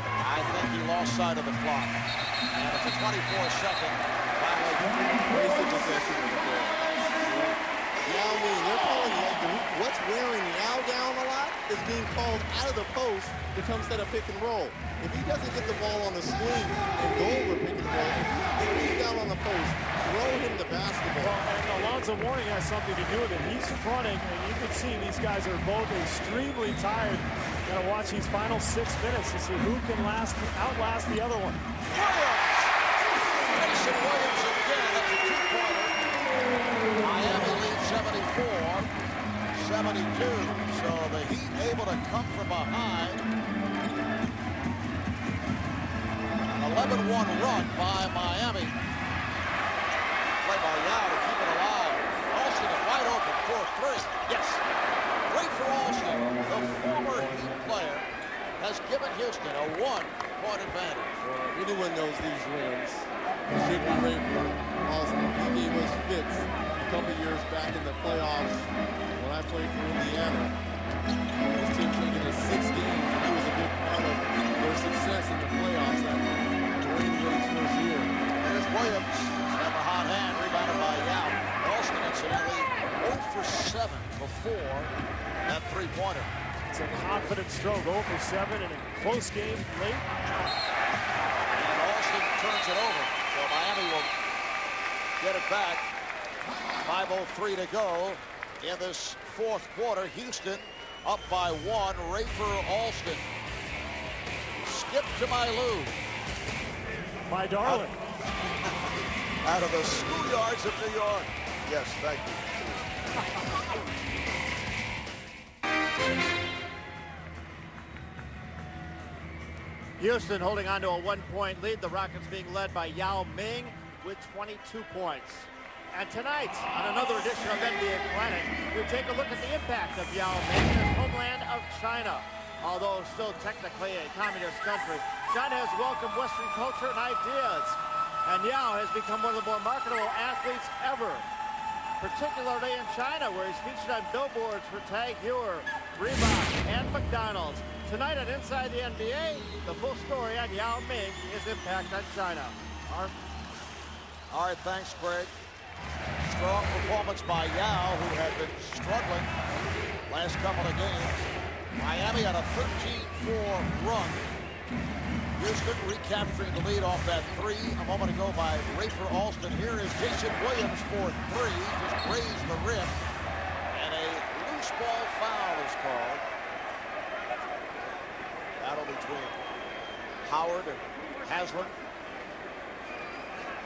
I think he lost sight of the clock. And it's a 24-second violation. Wasted possession of the ball. Yao Ming, they're calling what's wearing Yao down a lot is being called out of the post to come set a pick and roll. If he doesn't get the ball on the swing and go over pick and roll, if he's down on the post, throw him the basketball. Well, and Alonzo Mourning has something to do with it. He's fronting, and you can see these guys are both extremely tired. Got to watch these final 6 minutes to see who can outlast the other one. Mason Williams again. That's a two-pointer. Miami leads 74-72. So the Heat able to come from behind. An 11-1 run by Miami. Play by Yao to keep it alive. Alston is wide open for 3. Yes. Great for Alston. The former Heat player has given Houston a 1-point advantage. Anyone knows these rims. It should be great for Alston. He gave us fits a couple years back in the playoffs when I played for Indiana. His team taking us 6 games, and he was a big part of their success in the playoffs that Dwayne Wade's first year. There's Williams. Have a hot hand, rebounded by Yao. Alston, incidentally, 0 for 7 before that three-pointer. It's a confident stroke, 0 for 7 in a close game late. And Alston turns it over. So Miami will get it back. 5:03 to go in this fourth quarter. Houston up by 1. Rafer Alston. Skip to my Lou. My darling. Out of the schoolyards of New York. Yes, thank you. Houston holding on to a 1-point lead. The Rockets being led by Yao Ming with 22 points. And tonight, on another edition of NBA Planet, we take a look at the impact of Yao Ming in his homeland of China. Although still technically a communist country, China has welcomed Western culture and ideas. And Yao has become one of the more marketable athletes ever, particularly in China, where he's featured on billboards for Tag Heuer, Reebok, and McDonald's. Tonight on Inside the NBA, the full story on Yao Ming, his impact on China. All right, thanks, Craig. Strong performance by Yao, who had been struggling last couple of games. Miami had a 13-4 run. Houston recapturing the lead off that 3 a moment ago by Rafer Alston. Here is Jason Williams for 3. Just grazed the rim. And a loose ball foul is called. Battle between Howard and Haslam.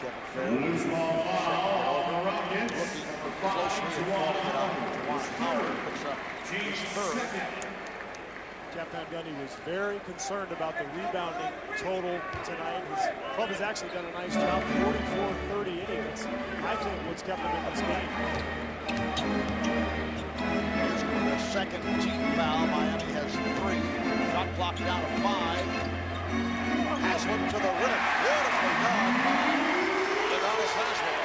Kevin Fair. Loose ball foul on the Rockets. Looking closely and calling it out. Juwan Howard picks up his 3rd. Jeff Van Gundy was very concerned about the rebounding total tonight. His club has actually done a nice job, 44-38. That's, I think, what's kept him in this game. Houston with their 2nd team foul. Miami has 3. Shot clock down to 5. Haslam to the rim. Beautifully done by Udonis Haslam.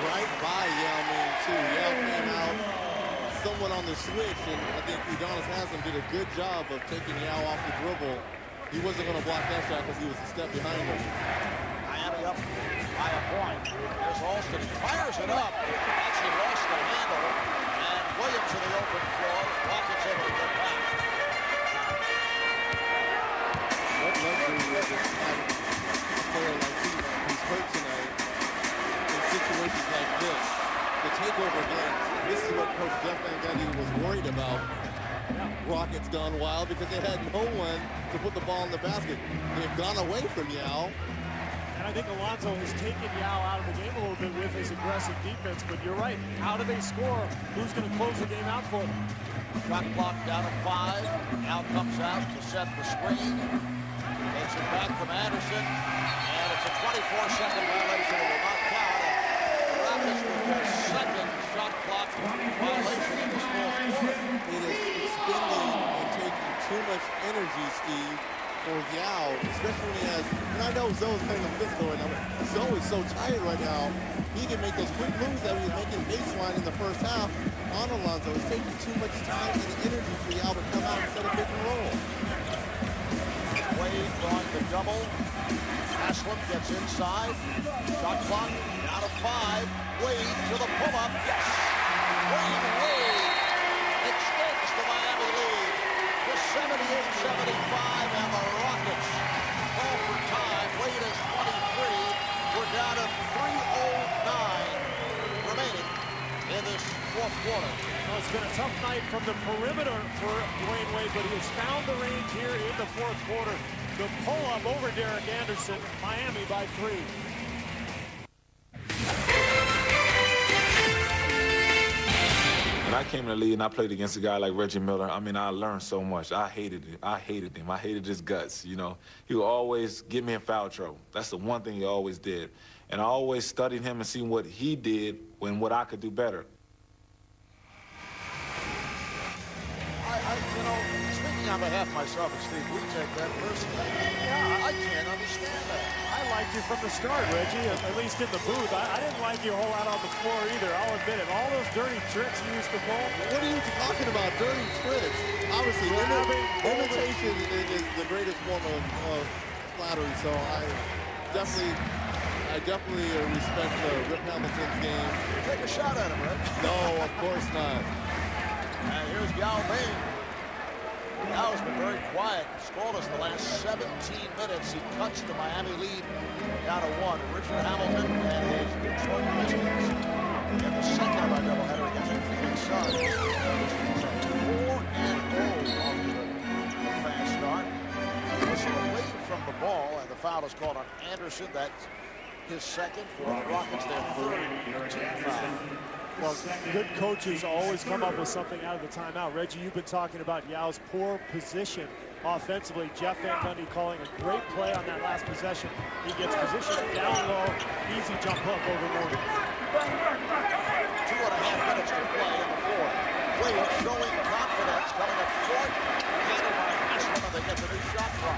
Right by Yao Ming, too. Yao came out somewhat on the switch, and I think Udonis Haslam did a good job of taking Yao off the dribble. He wasn't going to block that shot because he was a step behind him. Miami up by a point. There's Alston. He fires it up. Actually lost the handle. And Williams to the open floor. Rockets able to get back. What luxury is it having a player like who's hurt tonight in situations like this? The takeover games. This is what Coach Jeff Van Gundy was worried about. Rockets gone wild because they had no one to put the ball in the basket. They've gone away from Yao. And I I think Alonso has taken Yao out of the game a little bit with his aggressive defense, but you're right. How do they score? Who's going to close the game out for them? Shot clock down to 5. Yao comes out to set the screen. Takes it back from Anderson. And it's a 24-second violation. It will not count. And Rockets with their second shot clock violation in this fourth quarter. It is expending and taking too much energy, Steve, for Yao, especially when he has, and I know Zoe's playing the physical right now, but Zoe is so tired right now. He can make those quick moves that he was making baseline in the first half on Alonso. It's taking too much time and energy for Yao to come out and set a pick and roll. Wade drawing the double. Haslam gets inside. Shot clock down to 5. Wade to the pull-up. Yes! Wade extends the Miami lead to 78-75, and the Rockets call for time. Wade is 23. We're down to 3:09 remaining in this fourth quarter. Well, it's been a tough night from the perimeter for Dwayne Wade, but he has found the range here in the fourth quarter. The pull-up over Derek Anderson, Miami by 3. When I came in the league and I played against a guy like Reggie Miller, I mean, I learned so much. I hated him. I hated his guts, you know. He would always get me in foul trouble. That's the one thing he always did. And I always studied him and seen what he did and what I could do better. You know, speaking on behalf of myself and Steve, we take that personally. Yeah, I can't understand that. I liked you from the start, Reggie, at least in the booth. I didn't like you a whole lot on the floor either, I'll admit it. All those dirty tricks you used to pull. What are you talking about, dirty tricks? Obviously, imitation is the greatest form of flattery, so I definitely respect Rip Hamilton's game. Take a shot at him, Rip. No, of course not. And here's Yao Ming. Yao's been very quiet, scoreless the last 17 minutes. He cuts the Miami lead down to 1. Richard Hamilton and his Detroit Pistons in the second of our doubleheader against the Phoenix Suns. Pistons are 4-0 off to a fast start. Whistle away from the ball, and the foul is called on Anderson. That's his second for the Rockets, their third team foul. Well, good coaches always come up with something out of the timeout. Reggie, you've been talking about Yao's poor position offensively. Jeff Van Gundy calling a great play on that last possession. He gets positioned down low, easy jump hook over Mourning. 2.5 minutes to play in the fourth. Wade showing confidence, coming up short, handled by Haslam, and they get the new shot clock.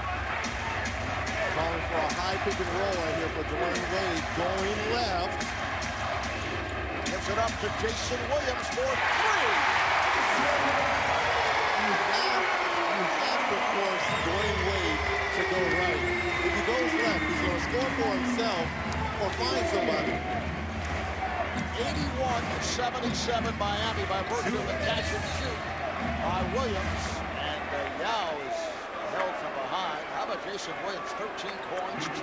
Calling for a high pick and roll right here for Dwayne Wade, going left. Gives it up to Jason Williams for 3. You have to force Dwayne Wade to go right. If he goes left, he's going to score for himself or find somebody. 81-77 Miami by virtue of the catch and shoot by Williams. And Yao is held from behind. How about Jason Williams? 13 points, 12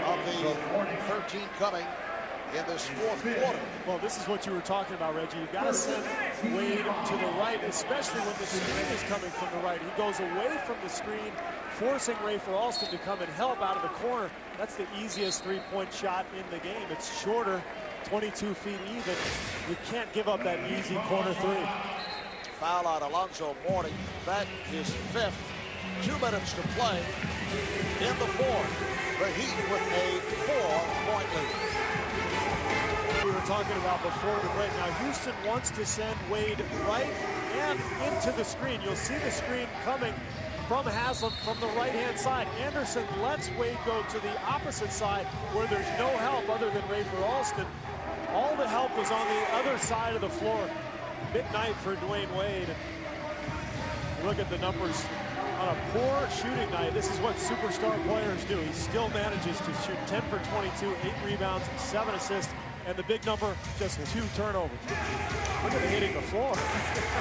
of the 13 coming in this fourth quarter. Well, this is what you were talking about, Reggie. You've got to send Wade to the right, especially when the screen is coming from the right. He goes away from the screen, forcing Rafer Alston to come and help out of the corner. That's the easiest three-point shot in the game. It's shorter, 22 feet even. You can't give up that easy corner 3. Foul on Alonzo Mourning. That is 5th. 2 minutes to play in the fourth. The Heat with a 4-point lead. We were talking about before the break. Now Houston wants to send Wade right and into the screen. You'll see the screen coming from Haslam from the right-hand side. Anderson lets Wade go to the opposite side where there's no help other than Rafer Alston. All the help was on the other side of the floor. Big night for Dwayne Wade. Look at the numbers. On a poor shooting night, this is what superstar players do. He still manages to shoot 10 for 22, 8 rebounds, 7 assists, and the big number, just 2 turnovers. Look at him hitting the floor.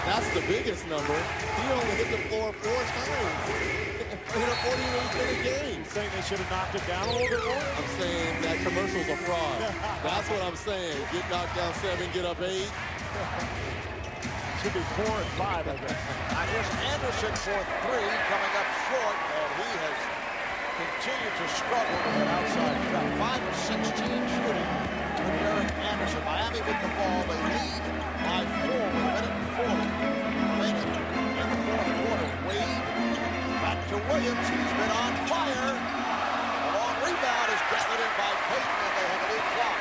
That's the biggest number. He only hit the floor 4 times in a 48-minute game. You saying they should have knocked it down a little bit more? I'm saying that commercial's a fraud. That's what I'm saying. Get knocked down 7, get up 8. Should be 4 and 5, I guess. Here's Anderson for 3, coming up short, and he has continue to struggle with an outside shot. 5 of 16 shooting for Derek Anderson. Miami with the ball. They lead by 4 with a minute and 40 remaining in the fourth quarter. Wade back to Williams. He's been on fire. A long rebound is batted in by Payton, and they have a lead clock.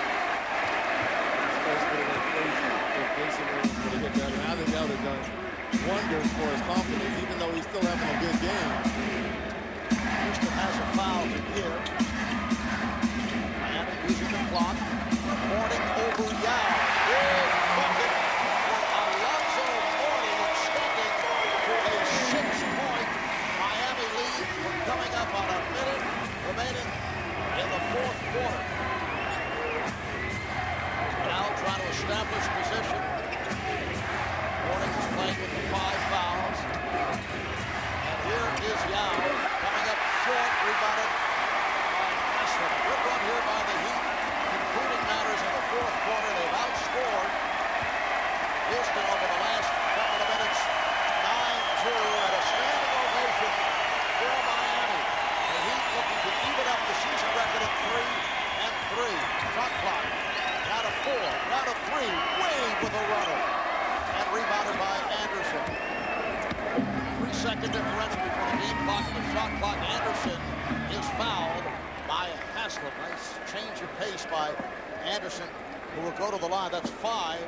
I think that would have done wonders for his confidence, even though he's still having a good game. Houston has a foul to give. Miami using the clock. Mourning over Yao. Big bucket for Alonzo Mourning, extending to a 6-point Miami lead. We're coming up on a minute remaining in the fourth quarter. Now trying to establish position. Mourning is playing with the 5 fouls. And here is Yao coming up short, rebounded by Haslem. Good run here by the Heat, concluding matters in the fourth quarter. They've outscored Houston over the last couple of minutes, 9-2, and a standing ovation for Miami. The Heat looking to even up the season record at 3-3. Shot clock down to 4, down to 3. Wade with a runner. And rebounded by Anderson. 3-second differential between the game clock and the shot clock. Anderson is fouled by Haslem. Nice change of pace by Anderson, who will go to the line. That's 5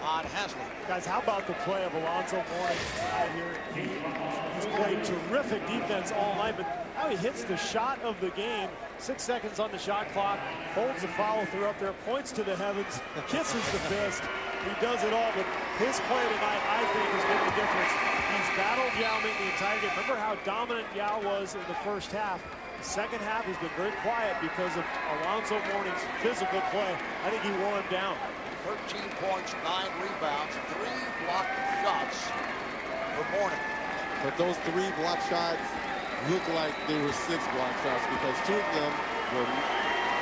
on Haslem. Guys, how about the play of Alonzo Mourning out here? He's played terrific defense all night, but now he hits the shot of the game. 6 seconds on the shot clock, holds the follow through up there, points to the heavens, kisses the fist. He does it all, but his play tonight, I think, has made the difference. He's battled Yao Ming the entire game. Remember how dominant Yao was in the first half. The second half has been very quiet because of Alonzo Mourning's physical play. I think he wore him down. 13 points, 9 rebounds, 3 blocked shots for Mourning. But those 3 block shots look like they were 6 block shots because 2 of them were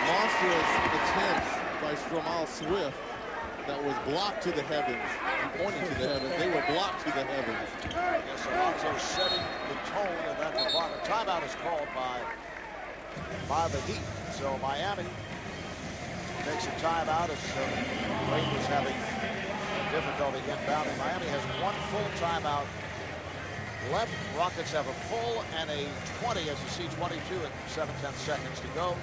monstrous attempts by Jamal Swift that was blocked to the heavens, pointing to the heavens. They were blocked to the heavens. Yes, Alonzo setting the tone in that department. Timeout is called by the Heat. So Miami takes a timeout as Wade was having difficulty inbounding. Miami has 1 full timeout left. Rockets have a full and a 20, as you see, 22 and 7/10 seconds to go.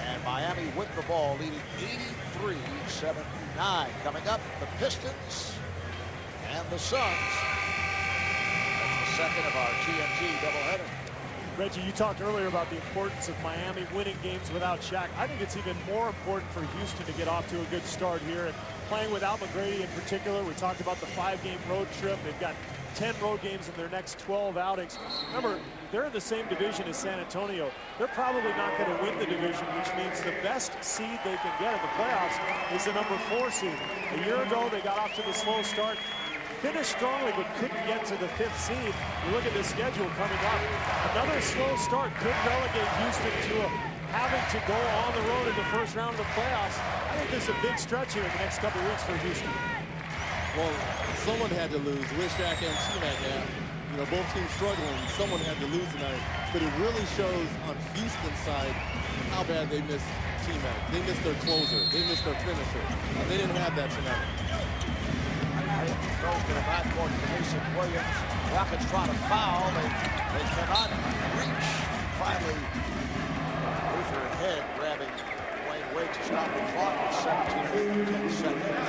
And Miami with the ball, leading 83-79. Coming up, the Pistons and the Suns. That's the second of our TNT doubleheader. Reggie, you talked earlier about the importance of Miami winning games without Shaq. I think it's even more important for Houston to get off to a good start here. And playing without McGrady in particular, we talked about the 5-game road trip. They've got 10 road games in their next 12 outings. Remember, they're in the same division as San Antonio. They're probably not going to win the division, which means the best seed they can get in the playoffs is the number 4 seed. A year ago, they got off to the slow start, finished strongly, but couldn't get to the 5th seed. You look at the schedule coming up. Another slow start could relegate Houston to having to go on the road in the first round of the playoffs. I think there's a big stretch here in the next couple of weeks for Houston. Well, someone had to lose. Shaq and T-Mac had. You know, both teams struggling. Someone had to lose tonight. But it really shows on Houston's side how bad they missed T-Mac. They missed their closer. They missed their finisher. They didn't have that tonight. Throw to the backcourt to Mason Williams. Rockets trying to foul. They cannot reach. Finally, with her head grabbing Wade to stop the clock with 17 10 seconds.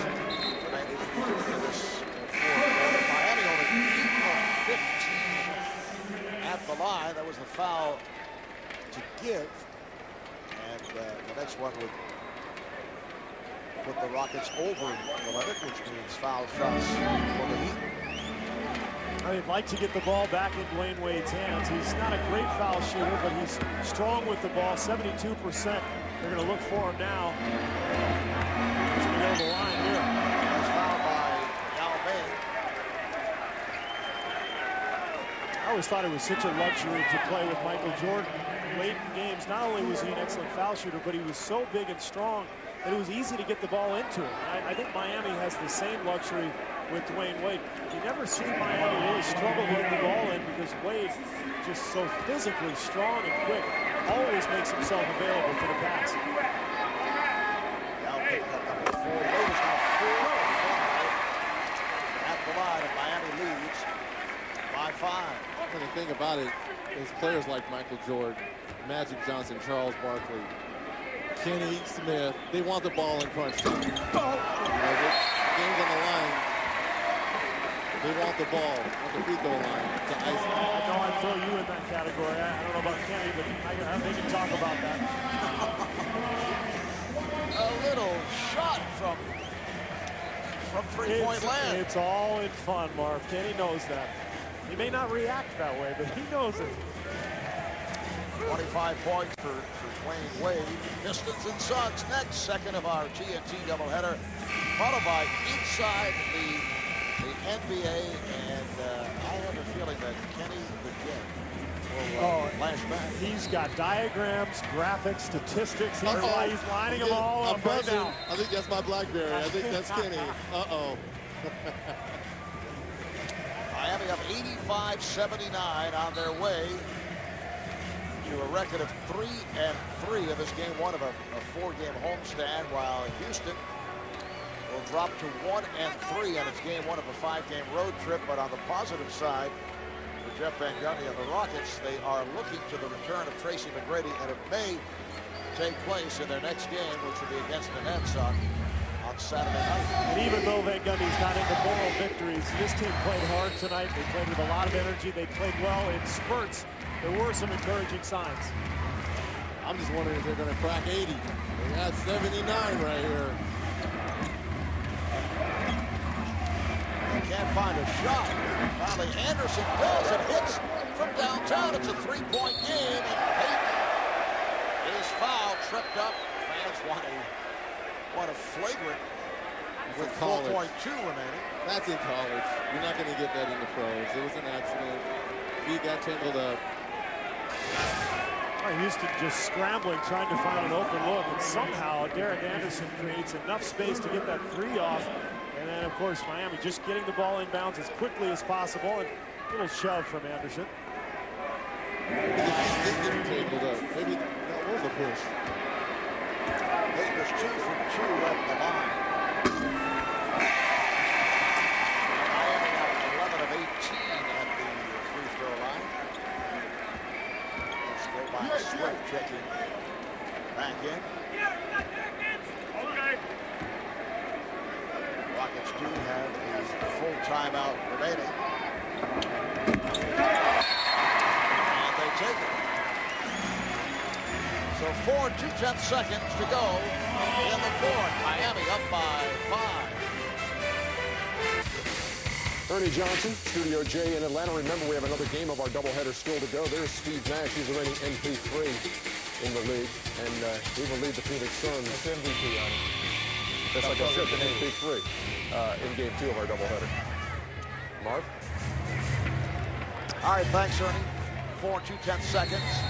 Remaining in this fourth quarter. Miami only 8 of 15 at the line. That was the foul to give. And the next one would put the Rockets over the limit, which means foul shots for the Heat. They'd like to get the ball back in Dwayne Wade's hands. He's not a great foul shooter, but he's strong with the ball, 72%. They're going to look for him now. He's going to go to the line here. He's fouled by Yao Ming. I always thought it was such a luxury to play with Michael Jordan. Late in games, not only was he an excellent foul shooter, but he was so big and strong that it was easy to get the ball into him. I think Miami has the same luxury with Dwayne Wade. You never see Miami really struggle to get the ball in because Wade, just so physically strong and quick, always makes himself available for the pass. Now picking up number 4. Wade is now 4 of 5 at the line, and Miami leads by 5. And the thing about it is players like Michael Jordan, Magic Johnson, Charles Barkley, Kenny Smith, they want the ball in front. Game's on the line. They want the ball on the free throw line to ice it. I know I'd throw you in that category. I don't know about Kenny, but they can talk about that. A little shot from three-point land. It's all in fun, Marv. Kenny knows that. He may not react that way, but he knows it. 25 points for Dwayne Wade. Pistons and Suns next, second of our TNT doubleheader, followed by inside the NBA, and I have a feeling that Kenny will flash back. He's got diagrams, graphics, statistics. He's lining them all up right now. I think that's my BlackBerry. I think that's Kenny. Miami up 85-79 on their way to a record of 3-3 in this game one of a 4-game homestand, while Houston will drop to 1-3 on its game one of a 5-game road trip. But on the positive side, for Jeff Van Gundy and the Rockets, they are looking to the return of Tracy McGrady, and it may take place in their next game, which will be against the Nets on Saturday night. And even though Van Gundy's not into moral victories, this team played hard tonight. They played with a lot of energy. They played well in spurts. There were some encouraging signs. I'm just wondering if they're going to crack 80. They got 79 right here. They can't find a shot. Finally, Anderson does. It hits from downtown. It's a 3-point game, and Payton is foul, tripped up. Fans want a flagrant with 4.2 remaining. That's in college. You're not going to get that in the pros. It was an accident. He got tangled up. Houston just scrambling, trying to find an open look, and somehow Derek Anderson creates enough space to get that three off. And then, of course, Miami just getting the ball inbounds as quickly as possible, and a little shove from Anderson. Tangled up. Maybe that was a push. Payton is 2 for 2 at the line. Miami up 11 of 18 at the free throw line. Still by Swift checking back in. Rockets do have a full timeout remaining. And they take it. So 4 2/10 seconds to go in the fourth. Miami up by 5. Ernie Johnson, Studio J in Atlanta. Remember, we have another game of our doubleheader still to go. There's Steve Nash. He's the reigning MP3 in the league, and he will lead the Phoenix Suns. That's MVP on it. That's like I said, the MP3 in game 2 of our doubleheader. Marv? All right, thanks, Ernie. 4 2/10 seconds.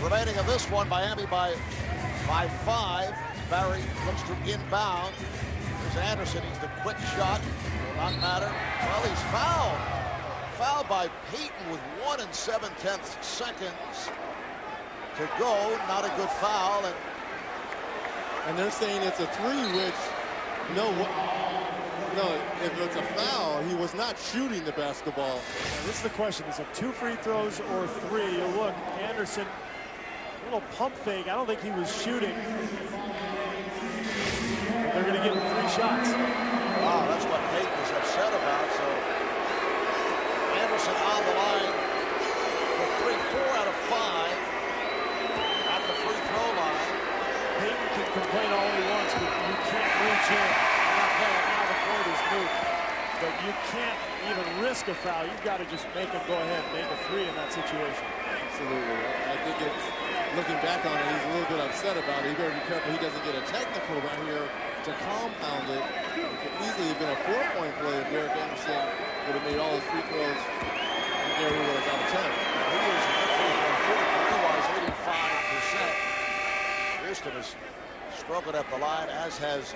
Remaining of this one, Miami by 5. Barry looks to inbound. There's Anderson. He's the quick shot. Will not matter. Well, he's fouled. Fouled by Payton with 1 7/10 seconds to go. Not a good foul. And they're saying it's a 3, which, no, if it's a foul, he was not shooting the basketball. And this is the question. Is it 2 free throws or 3? You look, Anderson, little pump fake. I don't think he was shooting. But they're going to give him 3 shots. Wow, that's what Payton was upset about. So Anderson on the line for 4 out of 5 at the free throw line. Payton can complain all he wants, but you can't reach in. Now the point is moot. But you can't even risk a foul. You've got to just make him go ahead and make a 3 in that situation. Absolutely. I think it's, looking back on it, he's a little bit upset about it. He better be careful he doesn't get a technical right here to compound it. It could easily have been a 4-point play if Derek Anderson would have made all his free throws, and Gary would have got a 10. He is otherwise 85%. Houston has struggled at the line, as has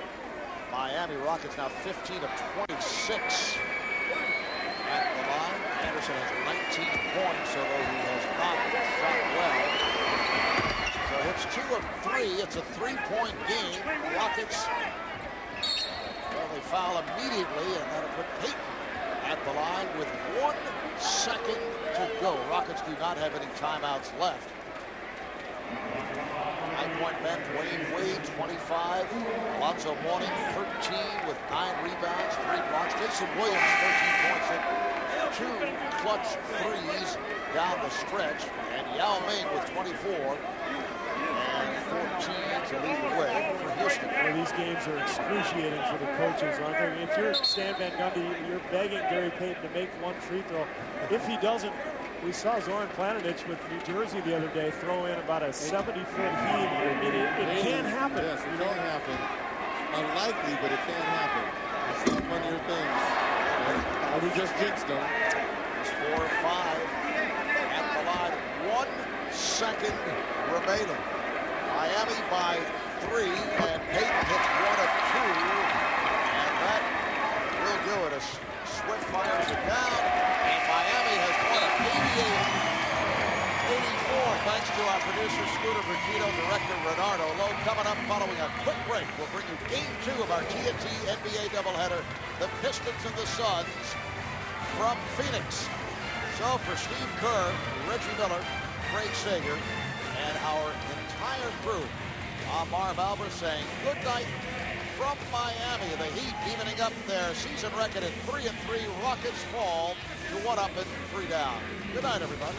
Miami Rockets now 15 of 26 at the line. Anderson has 19 points, although he has not shot well. So it's 2 of 3. It's a 3-point game. The Rockets, well, they foul immediately, and that'll put Payton at the line with 1 second to go. Rockets do not have any timeouts left. 9-point men, Wade 25, Alonzo Mourning 13 with 9 rebounds, 3 blocks. Jason Williams 13 points and 2 clutch threes down the stretch, and Yao Ming with 24 and 14 to lead the way for Houston. Well, these games are excruciating for the coaches, aren't they? If you're Stan Van Gundy, you're begging Gary Payton to make 1 free throw. If he doesn't, we saw Zoran Planinic with New Jersey the other day throw in about a 70-foot heave. It can happen. Yes, it can happen. Unlikely, but it can happen. I've seen funnier things. We just jinxed them. It's 4 or 5 at the line. 1 second remaining. Miami by 3, and Payton hits 1 of 2, and that will do it. As Swift fires it down, and Miami has won it 88-84, thanks to our producer Scooter Bertino, director Renardo Lowe. Coming up following a quick break, we'll bring you Game 2 of our TNT NBA doubleheader, the Pistons and the Suns from Phoenix. So for Steve Kerr, Reggie Miller, Craig Sager, and our entire crew, I'm Marv Albert saying good night from Miami. The Heat evening up their season record at 3-3. Rockets fall to 1 up and 3 down. Good night, everybody.